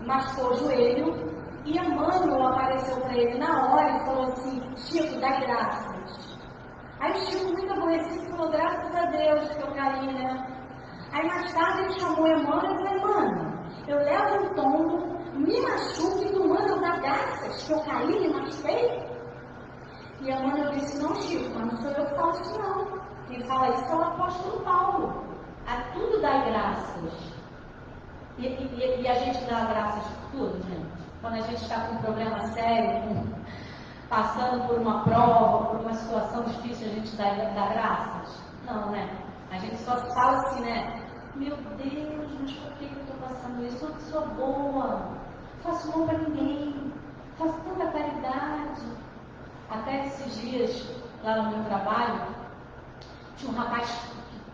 machucou o joelho, e Emmanuel apareceu para ele na hora e falou assim: Chico, dá graças. Aí o Chico, muito aborrecido, falou: graças a Deus, teu carinho, né? Aí mais tarde ele chamou Emmanuel e falou: Emmanuel, eu levo um tombo, me machuco e tu manda eu dar graças, que eu caí e machuquei? E Emmanuel disse: não, Chico, mas não sou eu que falo isso, não. Quem fala isso é o apóstolo Paulo. A tudo dá graças. E a gente dá graças por tudo, gente. Quando a gente está com um problema sério, passando por uma prova, por uma situação difícil, a gente dá graças? Não, né? A gente só fala assim, né? Meu Deus, mas por que eu estou passando isso? Eu não sou boa, não faço mal para ninguém, faço tanta caridade. Até esses dias, lá no meu trabalho, tinha um rapaz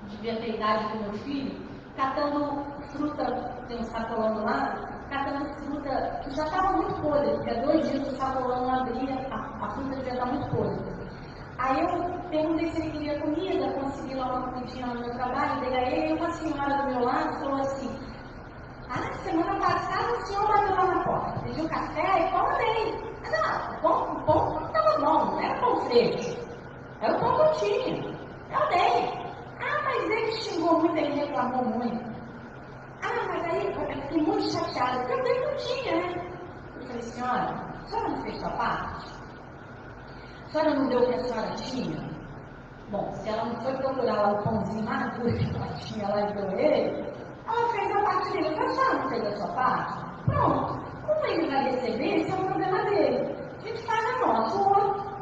que devia ter idade do meu filho, catando fruta, tem um sacolão lá, catando fruta que já estava muito podre, porque há 2 dias o sacolão não abria, a fruta devia estar muito podre. Aí eu perguntei se ele queria comida, consegui lá uma comidinha no meu trabalho, dei a ele, e uma senhora do meu lado falou assim: semana passada o senhor bateu lá na porta, pediu café e pão dei. O pão não estava bom, não era pão fresco, era o pão que eu tinha, eu dei. Mas ele xingou muito, ele reclamou muito. Mas aí eu fiquei muito chateada, porque eu dei que eu tinha, né? Eu falei: senhora, a senhora não fez sua parte? A senhora não deu o que a senhora tinha? Bom, se ela não foi procurar lá o pãozinho mais duro que ela tinha lá e deu ele, ela fez a parte dele. Eu falei: a senhora não fez a sua parte? Pronto. Como ele vai receber, esse é o problema dele. A gente faz a nossa, o outro.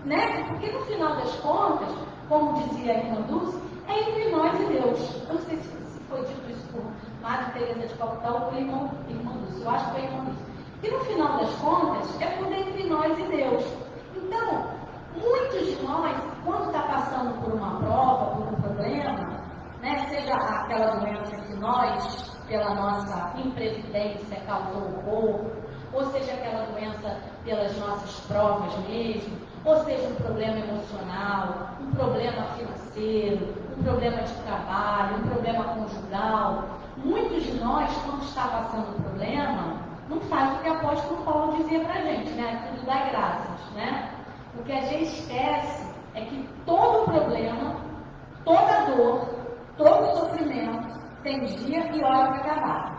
Né? Porque no final das contas, como dizia a irmã Dulce, é entre nós e Deus. Eu não sei se foi dito isso por Madre Teresa de Calcutá ou por irmã Dulce. Eu acho que foi irmã Dulce. E no final das contas, é por entre nós e Deus. Então, muitos de nós, quando está passando por uma prova, por um problema, né, seja aquela doença que nós, pela nossa imprevidência, causou o corpo, ou seja aquela doença pelas nossas provas mesmo, ou seja um problema emocional, um problema financeiro, um problema de trabalho, um problema conjugal. Muitos de nós, quando está passando um problema, não faz o que o apóstolo Paulo dizia para a gente, né? Tudo dá graças, né? O que a gente esquece é que todo problema, toda dor, todo sofrimento tem dia e hora para acabar.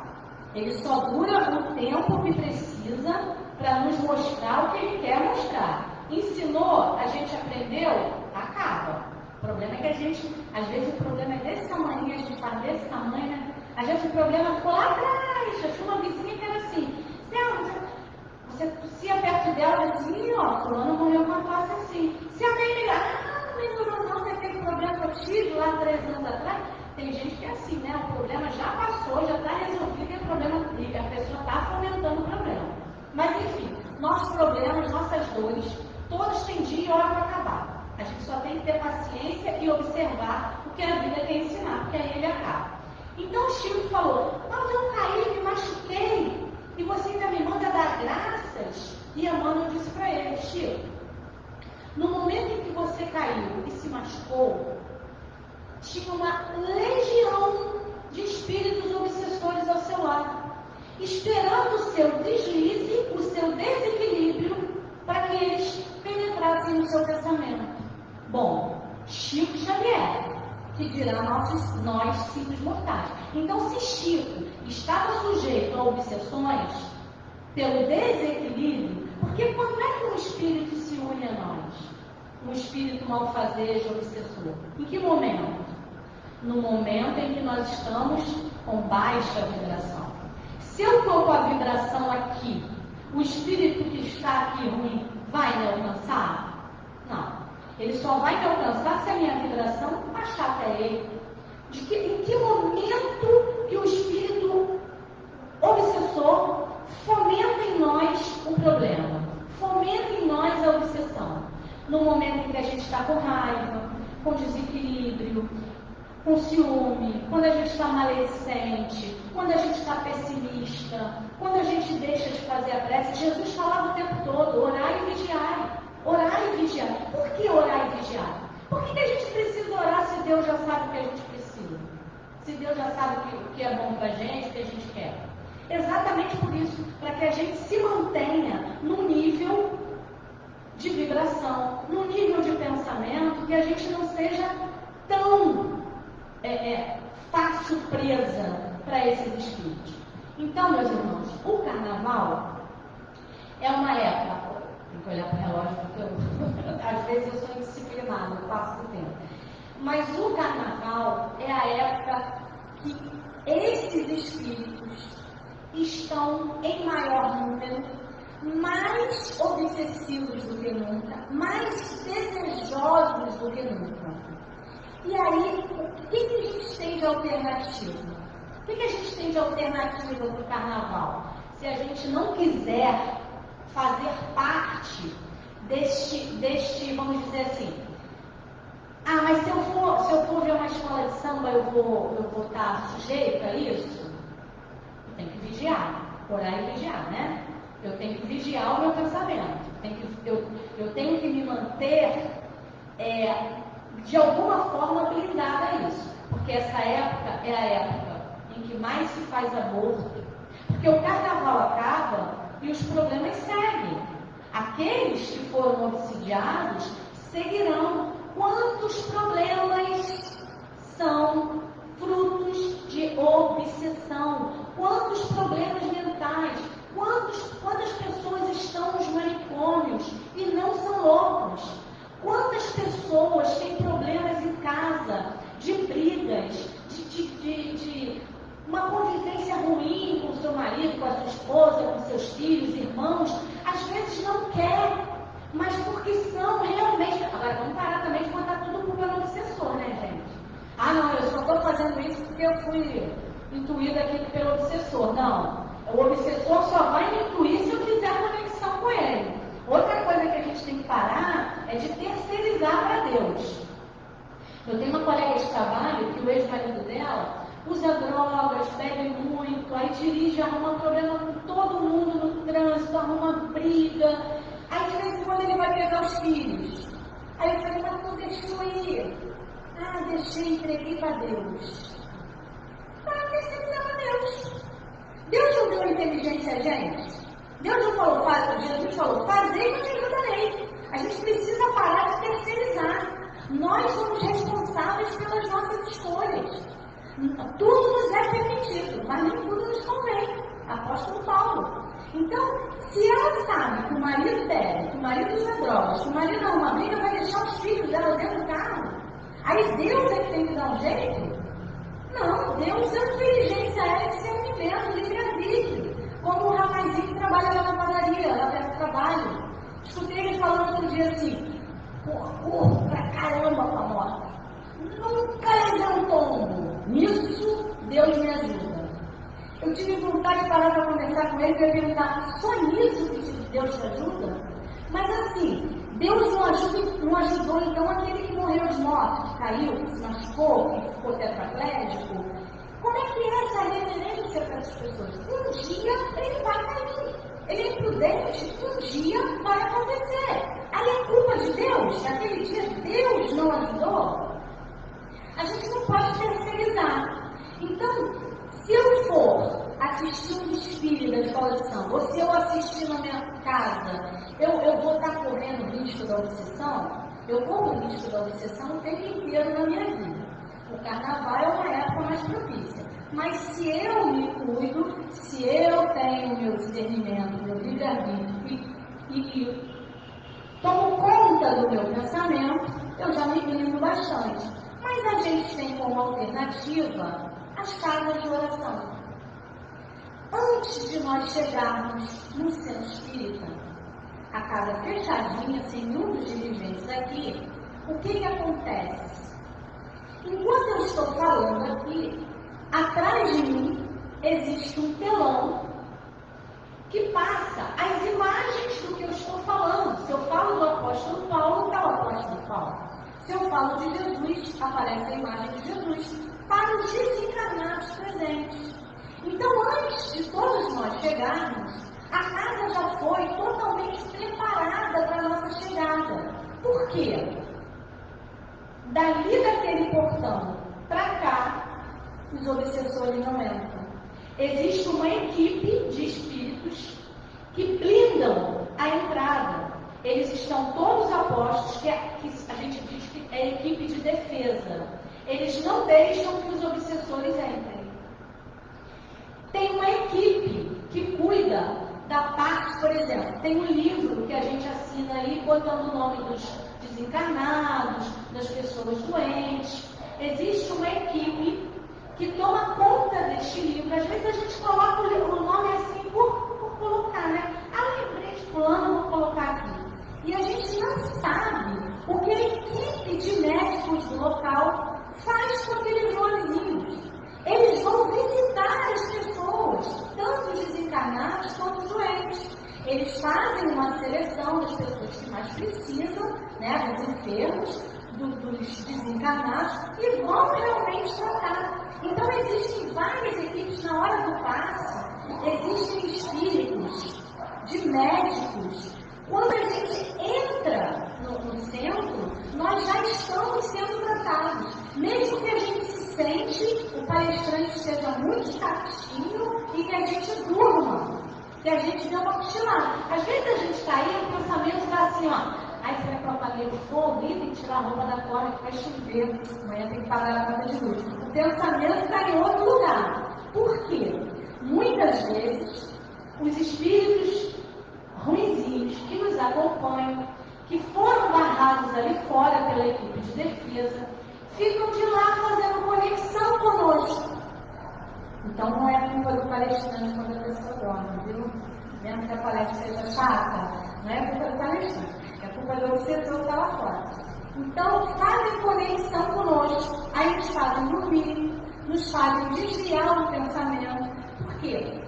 Ele só dura o tempo que precisa para nos mostrar o que ele quer mostrar. Ensinou, a gente aprendeu, acaba. O problema é que a gente, às vezes o problema é desse tamanho, a gente fala desse tamanho, né? Às vezes o problema ficou lá atrás. Eu tinha uma vizinha que era assim: você tossia perto dela e assim: fulano morreu com uma tosse assim. Se alguém ligar: não lembrou não, você teve problema que eu tive lá 3 anos atrás. Tem gente que é assim, né? O problema já passou, já está resolvido e o problema, a pessoa está fomentando problemas, nossas dores, todos têm dia e hora para acabar. A gente só tem que ter paciência e observar o que a vida quer ensinar, porque aí ele acaba. Então o Chico falou, mas eu caí, me machuquei, e você ainda me manda dar graças? E Emmanuel disse para ele, Chico, no momento em que você caiu e se machucou, tinha uma legião de espíritos obsessores ao seu lado, esperando o seu deslize, o seu desequilíbrio, para que eles penetrassem no seu pensamento. Bom, Chico Xavier, que dirá nós simples mortais. Então, se Chico estava sujeito a obsessões pelo desequilíbrio, porque quando é que um espírito se une a nós? Um espírito malfazejo, obsessor. Em que momento? No momento em que nós estamos com baixa vibração. Se eu estou com a vibração aqui, o espírito que está aqui ruim vai me alcançar? Não. Ele só vai me alcançar se a minha vibração baixar até ele. Em que momento que o espírito obsessor fomenta em nós o problema? Fomenta em nós a obsessão. No momento em que a gente está com raiva, com desequilíbrio, com ciúme, quando a gente está maledicente, quando a gente está pessimista, quando a gente deixa de fazer a prece. Jesus falava o tempo todo, orai e vigiai. Orai e vigiai. Por que orar e vigiar? Por que a gente precisa orar se Deus já sabe o que a gente precisa? Se Deus já sabe o que é bom para a gente, o que a gente quer? Exatamente por isso, para que a gente se mantenha num nível de vibração, num nível de pensamento, que a gente não seja tão fácil presa para esses espíritos. Então, meus irmãos, o carnaval é uma época. Tem que olhar para o relógio, porque às vezes eu sou indisciplinada, eu passo do tempo. Mas o carnaval é a época que esses espíritos estão em maior número, mais obsessivos do que nunca, mais desejosos do que nunca. E aí, o que a gente tem de alternativa? O que a gente tem de alternativa para o carnaval? Se a gente não quiser fazer parte deste, vamos dizer assim, mas se eu for ver uma escola de samba, eu vou estar sujeita a isso? Eu tenho que vigiar, orar e vigiar, né? Eu tenho que vigiar o meu pensamento. Eu tenho que me manter, de alguma forma, blindada a isso. Porque essa época é a época em que mais se faz aborto. Porque o carnaval acaba e os problemas seguem. Aqueles que foram obsidiados seguirão. Quantos problemas são frutos de obsessão? Quantos problemas mentais? Quantas pessoas estão nos manicômios e não são loucos? Quantas pessoas têm problemas em casa, de brigas, de uma convivência ruim com o seu marido, com a sua esposa, com seus filhos, irmãos? Às vezes não quer, mas porque são realmente... Agora, vamos parar também de botar tudo culpa no obsessor, né, gente? Não, eu só estou fazendo isso porque eu fui intuída aqui pelo obsessor. Não, o obsessor só vai me intuir se eu fizer a conexão com ele. Outra coisa que a gente tem que parar é de terceirizar para Deus. Eu tenho uma colega de trabalho que o ex-marido dela usa drogas, bebe muito, aí dirige, arruma problema com todo mundo no trânsito, arruma briga. Aí de vez em quando ele vai pegar os filhos. Aí eu falei, mas tu deixou ir? Deixei, entreguei para Deus. Para terceirizar para Deus. Deus não deu inteligência a gente? Deus não falou, Jesus falou, fazei e eu te ajudarei. A gente precisa parar de terceirizar. Nós somos responsáveis pelas nossas escolhas. Tudo nos é permitido, mas nem tudo nos convém. Apóstolo Paulo. Então, se ela sabe que o marido bebe, que o marido usa drogas, que o marido arruma briga, vai deixar os filhos dela dentro do carro. Aí Deus é que tem que dar um jeito? Não, Deus deu inteligência a ela de discernimento, livre-arbítrio. Como o rapazinho que trabalha lá na padaria, lá perto do trabalho. Escutei ele falando outro dia assim, corro pra caramba com a moto. Nunca levei um tombo. Nisso, Deus me ajuda. eu tive vontade de parar para conversar com ele e perguntar, só nisso que Deus te ajuda? Mas assim, Deus não ajudou então aquele que morreu de morte, que caiu, que se machucou, que ficou tetraplégico. Como é que é essa reverência para as pessoas? Um dia ele vai cair. Ele é imprudente, um dia vai acontecer. Aí é culpa de Deus? Naquele dia Deus não ajudou? A gente não pode terceirizar. Então, se eu for assistir um desfile da escola de samba, ou se eu assistir na minha casa, eu vou estar correndo o risco da obsessão? Eu corro o risco da obsessão o tempo inteiro na minha vida. O carnaval é uma época mais propícia. Mas se eu me cuido, se eu tenho meu discernimento, meu livre-arbítrio e tomo conta do meu pensamento, eu já me blindo bastante. Mas a gente tem como alternativa as casas de oração. Antes de nós chegarmos no centro espírita, a casa fechadinha, sem nenhum dos dirigentes aqui, o que acontece? Enquanto eu estou falando aqui, atrás de mim existe um telão que passa as imagens do que eu estou falando. Se eu falo do apóstolo Paulo, está o apóstolo Paulo. Se eu falo de Jesus, aparece a imagem de Jesus para os desencarnados presentes. Então, antes de todos nós chegarmos, a casa já foi totalmente preparada para a nossa chegada. Por quê? Dali daquele portão para cá, os obsessores não entram. Existe uma equipe de espíritos que blindam a entrada. Eles estão todos apostos, que a gente diz que é equipe de defesa. Eles não deixam que os obsessores entrem. Tem uma equipe que cuida da parte, por exemplo, tem um livro que a gente assina aí botando o nome dos desencarnados, das pessoas doentes. Existe uma equipe que toma conta deste livro. Às vezes a gente coloca o nome assim por colocar, né? Lembrei de fulano, vou colocar aqui. E a gente não sabe o que a equipe de médicos do local faz com aqueles nomezinhos. Eles vão visitar as pessoas, tanto os desencarnados quanto os doentes. Eles fazem uma seleção das pessoas que mais precisam, né, dos enfermos, dos desencarnados, e vão realmente tratar. Então, existem várias equipes na hora do passe, existem espíritos de médicos. Quando a gente entra no centro, nós já estamos sendo tratados. Mesmo que a gente se sente, o palestrante esteja muito chatinho e que a gente durma, que a gente dê uma cochilada. Às vezes a gente está aí, o pensamento está assim, ó. Aí será que eu apaguei o fogo e tem que tirar a roupa da cama que vai chover. Amanhã tem que pagar a conta de luz. O pensamento está em outro lugar. Por quê? Muitas vezes, os espíritos ruinzinhos que nos acompanham, que foram barrados ali fora pela equipe de defesa, ficam de lá fazendo conexão conosco. Então não é culpa do palestrante quando a pessoa dorme, viu? Mesmo que a palestra seja chata, não é culpa do palestrante, é culpa do obsessor que está lá fora. Então fazem conexão conosco, aí nos fazem dormir, nos fazem desviar o pensamento. Por quê?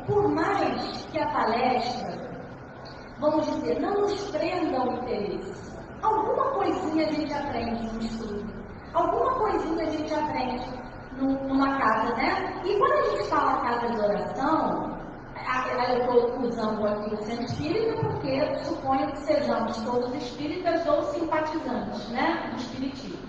Por mais que a palestra, vamos dizer, não nos prenda o interesse, alguma coisinha a gente aprende no estudo, alguma coisinha a gente aprende numa casa, né? E quando a gente fala casa de oração, eu estou usando aqui o centro espírita porque suponho que sejamos todos espíritas ou simpatizantes, né, do espiritismo.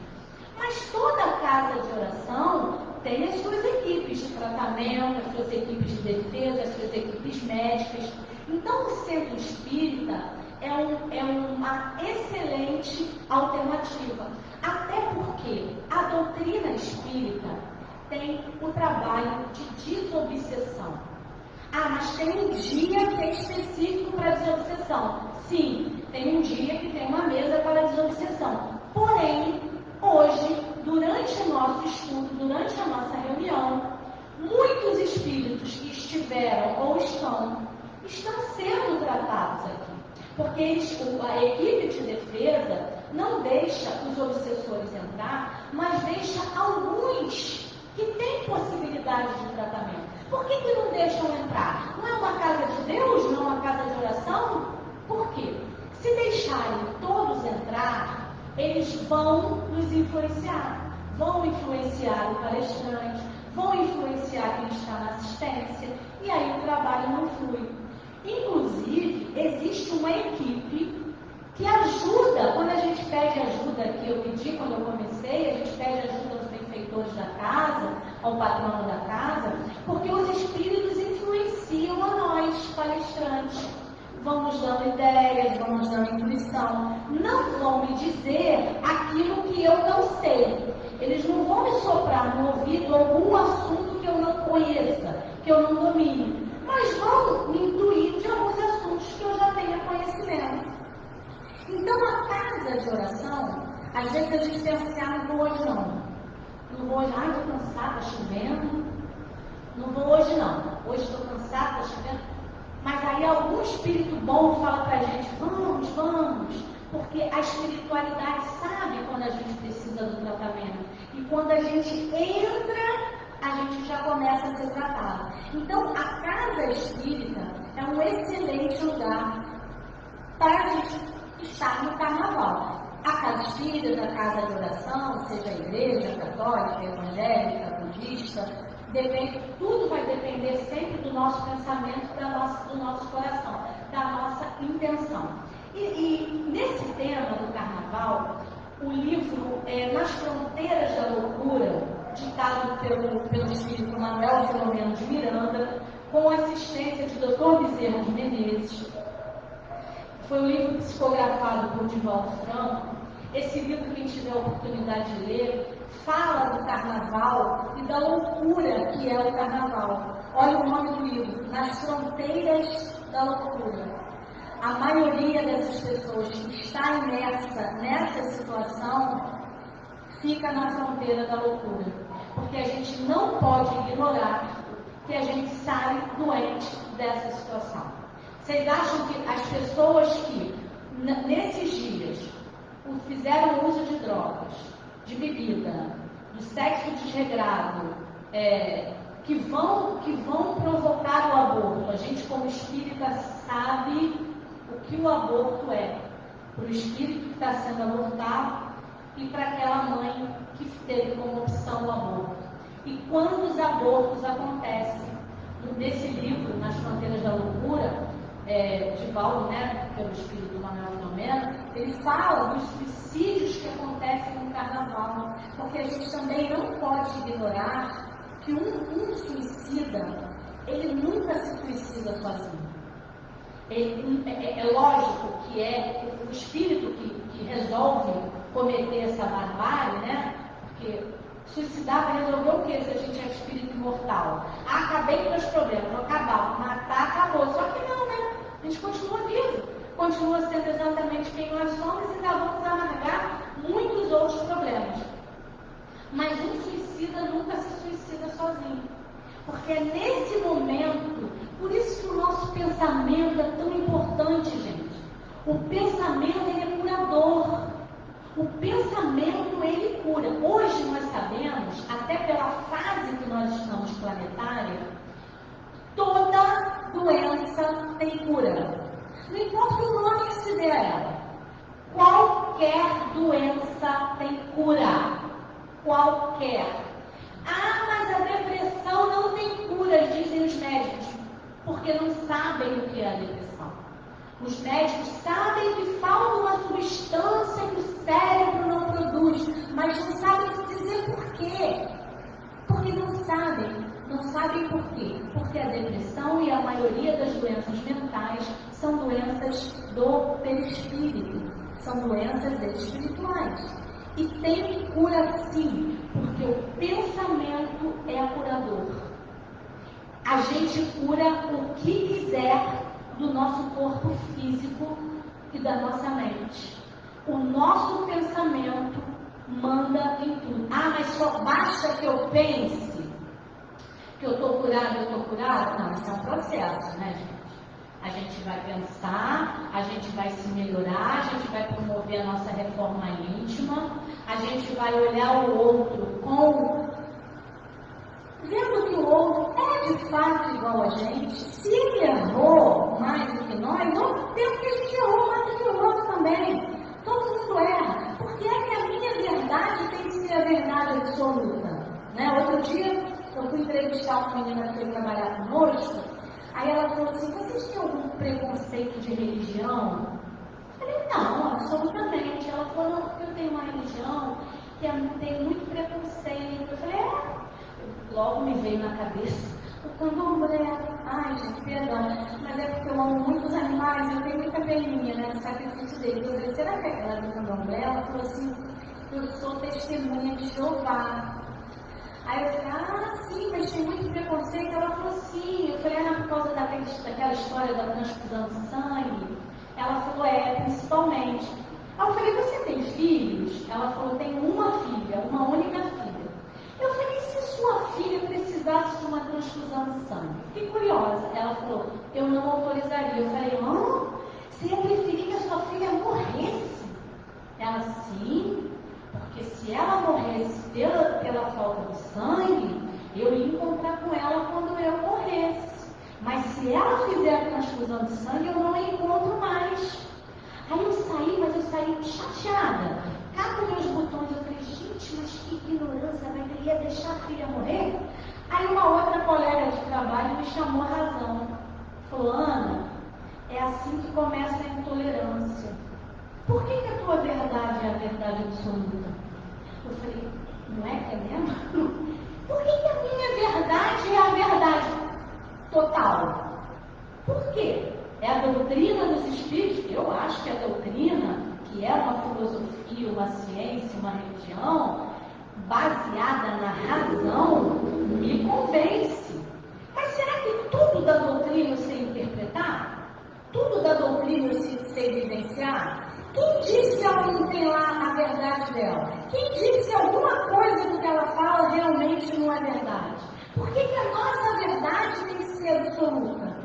Mas toda casa de oração tem as suas equipes de tratamento, as suas equipes de defesa, as suas equipes médicas. Então, o centro espírita é uma excelente alternativa. Até porque a doutrina espírita tem o trabalho de desobsessão. Mas tem um dia que é específico para desobsessão. Sim, tem um dia que tem uma mesa para desobsessão. Porém, hoje, durante o nosso estudo, durante a nossa reunião, muitos espíritos que estiveram ou estão sendo tratados aqui. Porque a equipe de defesa não deixa os obsessores entrar, mas deixa alguns que têm possibilidade de tratamento. deixam entrar? Não é uma casa de Deus? Não é uma casa de oração? Por quê? Se deixarem todos entrar, eles vão nos influenciar. Vão influenciar o palestrante, vão influenciar quem está na assistência, e aí o trabalho não flui. Inclusive, existe uma equipe que ajuda, quando a gente pede ajuda, que eu pedi quando eu comecei, a gente pede ajuda aos benfeitores da casa, ao patrono da casa, porque os espíritos influenciam a nós, palestrantes. Vão nos dando ideias, vão nos dando intuição. Não vão me dizer aquilo que eu não sei. Eles não vão me soprar no ouvido algum assunto que eu não conheça, que eu não domine. Mas vão me intuir de alguns assuntos que eu já tenha conhecimento. Então, a casa de oração, às vezes a gente pensa assim, não vou hoje não. Não vou hoje, estou cansada, está chovendo. Não vou hoje não. Hoje estou cansada, está chovendo. Mas aí algum espírito bom fala para a gente, vamos, vamos. Porque a espiritualidade sabe quando a gente precisa do tratamento. E quando a gente entra, a gente já começa a ser tratado. Então, a casa espírita é um excelente lugar para a gente estar no carnaval. A casa espírita, a casa de oração, seja a igreja católica, evangélica, budista, tudo vai depender sempre do nosso pensamento, do nosso coração, da nossa intenção. E nesse tema do carnaval, o livro Nas Fronteiras da Loucura, ditado pelo espírito Manuel Filomeno de Miranda, com assistência de Dr. Bezerra de Menezes, foi um livro psicografado por Divaldo Franco. Esse livro, quem tiver a oportunidade de ler, fala do carnaval e da loucura que é o carnaval. Olha o nome do livro, Nas Fronteiras da Loucura. A maioria dessas pessoas que está imersa nessa situação fica na fronteira da loucura. Porque a gente não pode ignorar que a gente sai doente dessa situação. Vocês acham que as pessoas que, nesses dias, fizeram uso de drogas, de bebida, do sexo desregrado, que vão provocar o aborto, a gente como espírita sabe o que o aborto é, para o espírito que está sendo abortado e para aquela mãe que teve como opção o aborto. E quando os abortos acontecem, nesse livro, Nas Fronteiras da Loucura, Divaldo, pelo espírito Manuel Filomeno, ele fala dos suicídios que acontecem no carnaval, porque a gente também não pode ignorar que um suicida, ele nunca se suicida sozinho. É lógico que é o espírito que resolve cometer essa barbárie, porque suicidar vai resolver o que se a gente é espírito imortal? Acabei com os problemas, vou acabar, matar, acabou. Só que não, a gente continua vivo, continua sendo exatamente quem nós somos e ainda vamos amargar muitos outros problemas. Mas um suicida nunca se suicida sozinho. Porque é nesse momento, por isso que o nosso pensamento é tão importante, gente. O pensamento, ele é curador. O pensamento, ele cura. Hoje nós sabemos, até pela fase que nós estamos planetária, toda doença tem cura. Não importa o nome que se dê a ela. Qualquer doença tem cura. Qualquer. Mas a depressão não tem cura, dizem os médicos, porque não sabem o que é a depressão. Os médicos sabem que falta uma substância que o cérebro não produz, mas não sabem dizer por quê. Porque não sabem por quê. Porque a depressão e a maioria das doenças mentais são doenças do perispírito, são doenças espirituais. E tem cura sim, porque o pensamento é curador. A gente cura o que quiser do nosso corpo físico e da nossa mente. O nosso pensamento manda em tudo. Mas só basta que eu pense que eu estou curado? Não, isso é um processo, gente? A gente vai pensar, a gente vai se melhorar, a gente vai promover a nossa reforma íntima, a gente vai olhar o outro com vendo que o outro é de fato igual a gente, se ele errou mais do que nós, não temos que a gente errou mais do que o outro também. Todo mundo erra, porque é que a minha verdade tem que ser a verdade absoluta. Né? Outro dia, eu fui entrevistar uma menina que foi trabalhar conosco, aí ela falou assim, vocês têm algum preconceito de religião? Eu falei, não, absolutamente. Ela falou, não, porque eu tenho uma religião que tem muito preconceito. Eu falei, logo me veio na cabeça o candomblé. Ai, gente, perdão, mas é porque eu amo muitos animais, eu tenho muita peninha, né, no sacrifício deles. Eu falei, será que é aquela do candomblé? Ela falou assim, eu sou testemunha de Jeová. Aí eu falei, sim, mas tem muito preconceito. Ela falou, sim. Eu falei, por causa daquela história da transfusão de sangue? Ela falou, principalmente. Aí eu falei, você tem filhos? Ela falou, tenho uma filha, uma única filha. Eu falei, se sua filha precisasse de uma transfusão de sangue? Fiquei curiosa. Ela falou, eu não autorizaria. Eu falei, você ia preferir que a sua filha morresse? Ela, sim, porque se ela morresse pela falta de sangue, eu ia encontrar com ela quando eu morresse. Mas se ela fizer a transfusão de sangue, eu não a encontro mais. Aí eu saí, mas eu saí chateada. Cato meus botões, eu falei, gente, mas que ignorância, mas ele ia deixar a filha morrer? Aí uma outra colega de trabalho me chamou a razão. Falou, Ana, é assim que começa a intolerância. Por que a tua verdade é a verdade absoluta? Eu falei, não é que é mesmo? Por que a minha verdade é a verdade total? Por quê? É a doutrina dos espíritos? Eu acho que a doutrina, que é uma filosofia, uma ciência, uma religião, baseada na razão, me convence. Mas será que tudo da doutrina eu sei interpretar? Tudo da doutrina eu sei vivenciar? Quem disse que ela não tem lá a verdade dela? Quem disse que alguma coisa do que ela fala realmente não é verdade? Por que a nossa verdade tem que ser absoluta?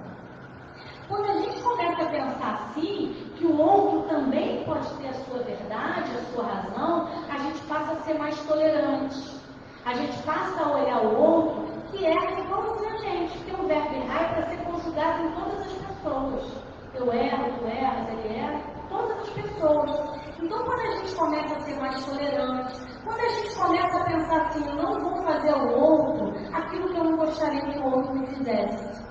Quando a gente começa a pensar assim, que o outro também pode ter a sua verdade, a sua razão, a gente passa a ser mais tolerante. A gente passa a olhar o outro que é igualzinho a gente, porque o verbo errar é para ser conjugado em todas as pessoas. Eu erro, tu erras, ele erra, todas as pessoas. Então, quando a gente começa a ser mais tolerante, quando a gente começa a pensar assim, eu não vou fazer ao outro aquilo que eu não gostaria que o outro me fizesse.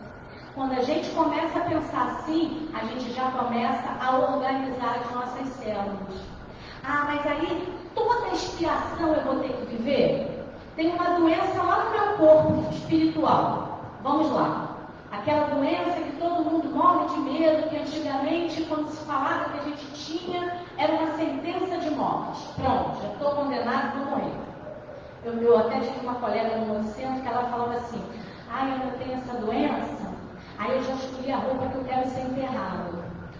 Quando a gente começa a pensar assim, a gente já começa a organizar as nossas células. Mas aí toda expiação eu vou ter que viver? Tem uma doença lá no meu corpo espiritual. Vamos lá. Aquela doença que todo mundo morre de medo, que antigamente, quando se falava que a gente tinha, era uma sentença de morte. Pronto, já estou condenado, vou morrer. Eu até tive uma colega no centro que ela falava assim, eu tenho essa doença, aí eu já escolhi a roupa que eu quero ser enterrada.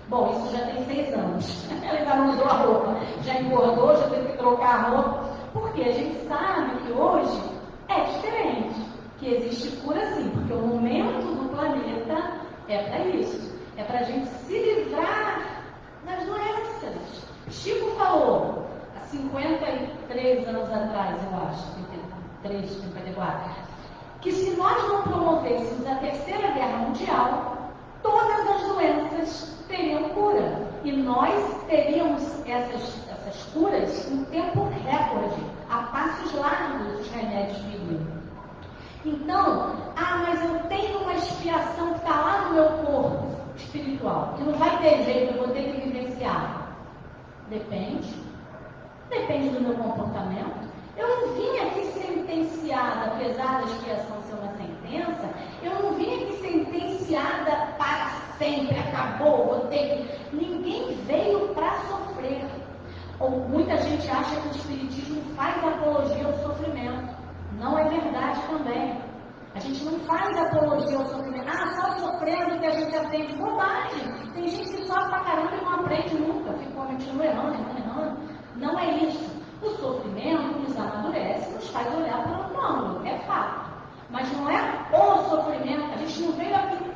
Bom, isso já tem 6 anos. Ela ainda não usou a roupa, já engordou, já teve que trocar a roupa. Porque a gente sabe que hoje é diferente, que existe cura sim, porque o momento do planeta é para isso. É para a gente se livrar das doenças. Chico falou, há 53 anos atrás, eu acho, 53, 54, que se nós não promovêssemos a Terceira Guerra Mundial, todas as doenças teriam cura. E nós teríamos essas curas em tempo recorde, a passos largos os remédios viriam. Então, mas eu tenho uma expiação que está lá no meu corpo espiritual, que não vai ter jeito, eu vou ter que vivenciar. Depende do meu comportamento. Eu não vim aqui sentenciada, apesar da expiação ser uma sentença, eu não vim aqui sentenciada para sempre, acabou, vou ter que... Ninguém veio para sofrer. Ou muita gente acha que o Espiritismo faz apologia ao sofrimento. Não é verdade também. A gente não faz apologia ao sofrimento. Só sofrendo que a gente aprende. Bobagem. Tem gente que sofre pra caramba e não aprende nunca. Fica continuando errando. Não é isso. O sofrimento nos amadurece, nos faz olhar para outro ângulo. É fato. Mas não é o sofrimento. A gente não veio aqui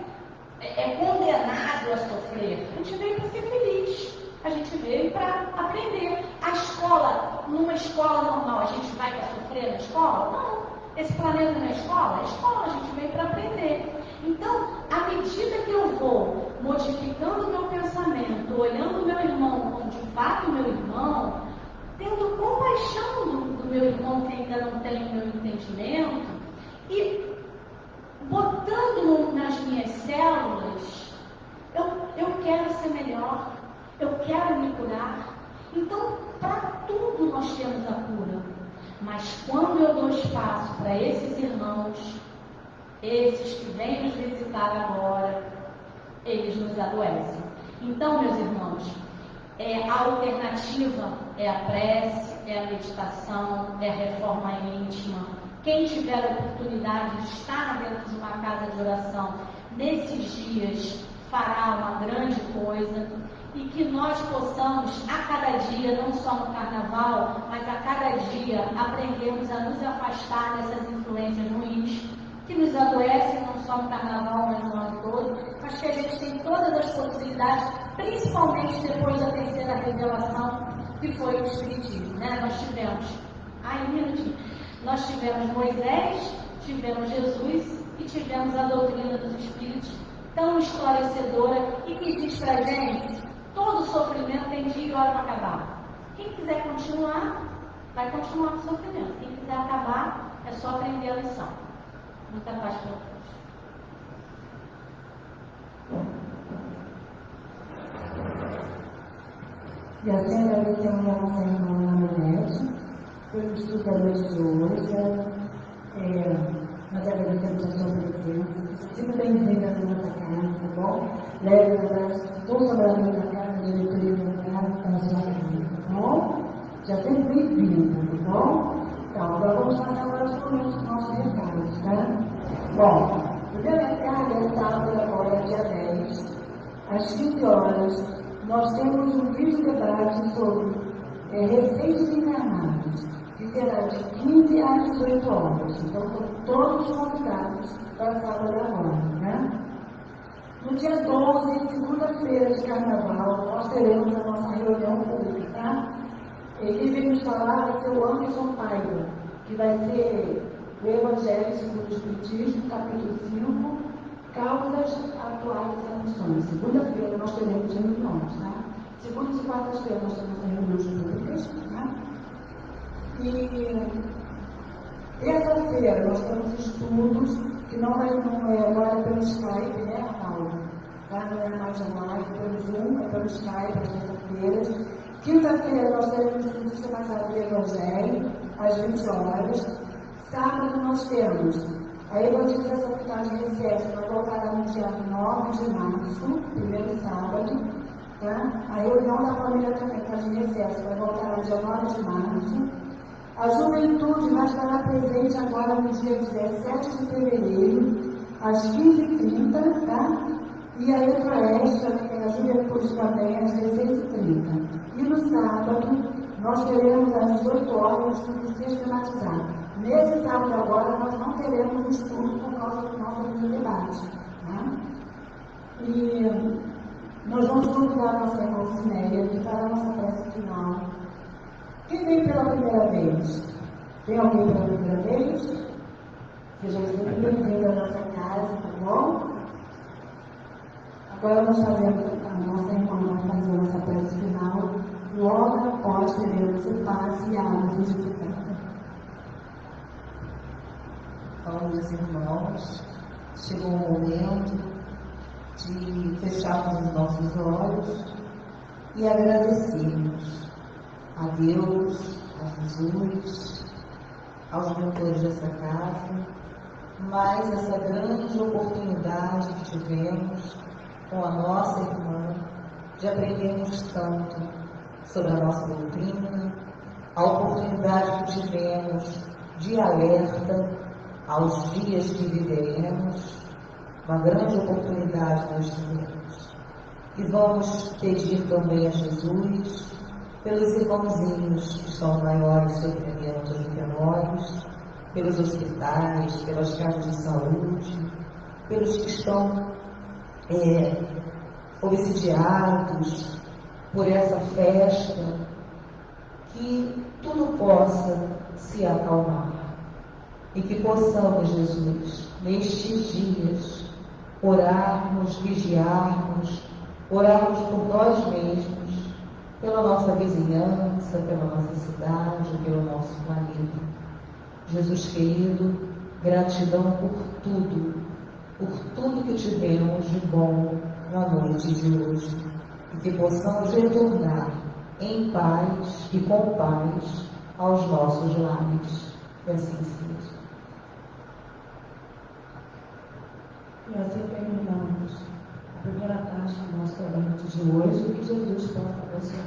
condenado a sofrer. A gente veio para ser feliz. A gente veio para aprender. A escola, numa escola normal, a gente vai para sofrer na escola? Não. Esse planeta na escola? A escola a gente veio para aprender. Então, à medida que eu vou modificando o meu pensamento, olhando o meu irmão como de fato meu irmão, tendo compaixão do meu irmão que ainda não tem o meu entendimento, e botando nas minhas células, eu quero ser melhor, eu quero me curar. Então, para tudo nós temos a cura. Mas quando eu dou espaço para esses irmãos, esses que vêm nos visitar agora, eles nos adoecem. Então, meus irmãos, a alternativa é a prece, é a meditação, é a reforma íntima. Quem tiver a oportunidade de estar dentro de uma casa de oração nesses dias fará uma grande coisa, e que nós possamos a cada dia, não só no carnaval, mas a cada dia aprendemos a nos afastar dessas influências ruins que nos adoecem, não só no carnaval, mas no ano todo, mas que a gente tem todas as possibilidades, principalmente depois da terceira revelação, que foi o Espiritismo, né? Nós tivemos, um minutinho, nós tivemos Moisés, tivemos Jesus e tivemos a doutrina dos Espíritos, tão esclarecedora e que diz pra gente, todo sofrimento tem dia e hora para acabar. Quem quiser continuar, vai continuar com o sofrimento. Quem quiser acabar, é só aprender a lição. Muita paz para todos. E assim agradecemos a nossa irmã Ana Menete pelo estudo da noite de hoje. Nós agradecemos a sua presença. Sempre bem-vinda na nossa casa, tá bom? Leve o abraço de todos os trabalhadores da casa, da diretoria da casa, para a sua casa, tá bom? Já sempre bem-vinda, tá bom? Então, agora vamos passar agora os nossos recados, tá? Bom, o primeiro recado é sábado, agora, dia 10, às 15 horas, nós temos um vídeo debate sobre receios encarnados, que será de 15 às 18 horas. Então, todos os convidados para sábado agora, né? No dia 12, segunda-feira de carnaval, nós teremos a nossa reunião pública, tá? Ele veio nos falar vai ser o Anderson Paiva, que vai ser o Evangelho segundo o Espiritismo, capítulo 5, causas atuais das emoções. Segunda-feira nós teremos reuniões, tá? Segundas e quartas-feiras nós temos reuniões públicas, tá? E terça-feira nós temos estudos que não é agora pelo Skype, né, Paulo? Tá? Não é mais online, pelo Zoom, é pelo Skype, às terça-feiras. Quinta-feira nós teremos estudo sistematizado do Evangelho, às 20 horas. Sábado nós temos a evangelização que está de recesso, vai voltar no dia 9 de março, primeiro sábado. Tá? A reunião da família também está de recesso, vai voltar no dia 9 de março. A juventude vai estar presente agora no dia 17 de fevereiro, às 15h30, tá? E a EFAES também tem a juventude também, às 16h30. E no sábado, nós teremos às 18 horas um estudo sistematizado. Nesse sábado agora, nós não teremos estudo por causa do nosso debate. Tá? E nós vamos convidar a nossa irmã Cineia que fará a nossa prece final. Quem vem pela primeira vez? Tem alguém pela primeira vez? Seja sempre bem-vindo à nossa casa, tá bom? Agora nós fazemos, a nossa irmã vai fazer a nossa prece final. Logo após teremos o passe e a água purificada. Então, meus irmãos, chegou o momento de fecharmos os nossos olhos e agradecermos a Deus, a Jesus, aos mentores dessa casa, mais essa grande oportunidade que tivemos com a nossa irmã de aprendermos tanto sobre a nossa doutrina, a oportunidade que tivemos de alerta aos dias que viveremos, uma grande oportunidade nós tivemos. E vamos pedir também a Jesus pelos irmãozinhos que estão maiores sofrimentos do que nós, pelos hospitais, pelas casas de saúde, pelos que estão obsidiados por essa festa, que tudo possa se acalmar. e que possamos, Jesus, nestes dias, orarmos, vigiarmos, orarmos por nós mesmos, pela nossa vizinhança, pela nossa cidade, pelo nosso planeta. Jesus querido, gratidão por tudo que tivemos de bom na noite de hoje, e que possamos retornar em paz e com paz aos nossos lares. Que assim seja. E assim terminamos a primeira parte do nosso evento de hoje, que Jesus possa abençoar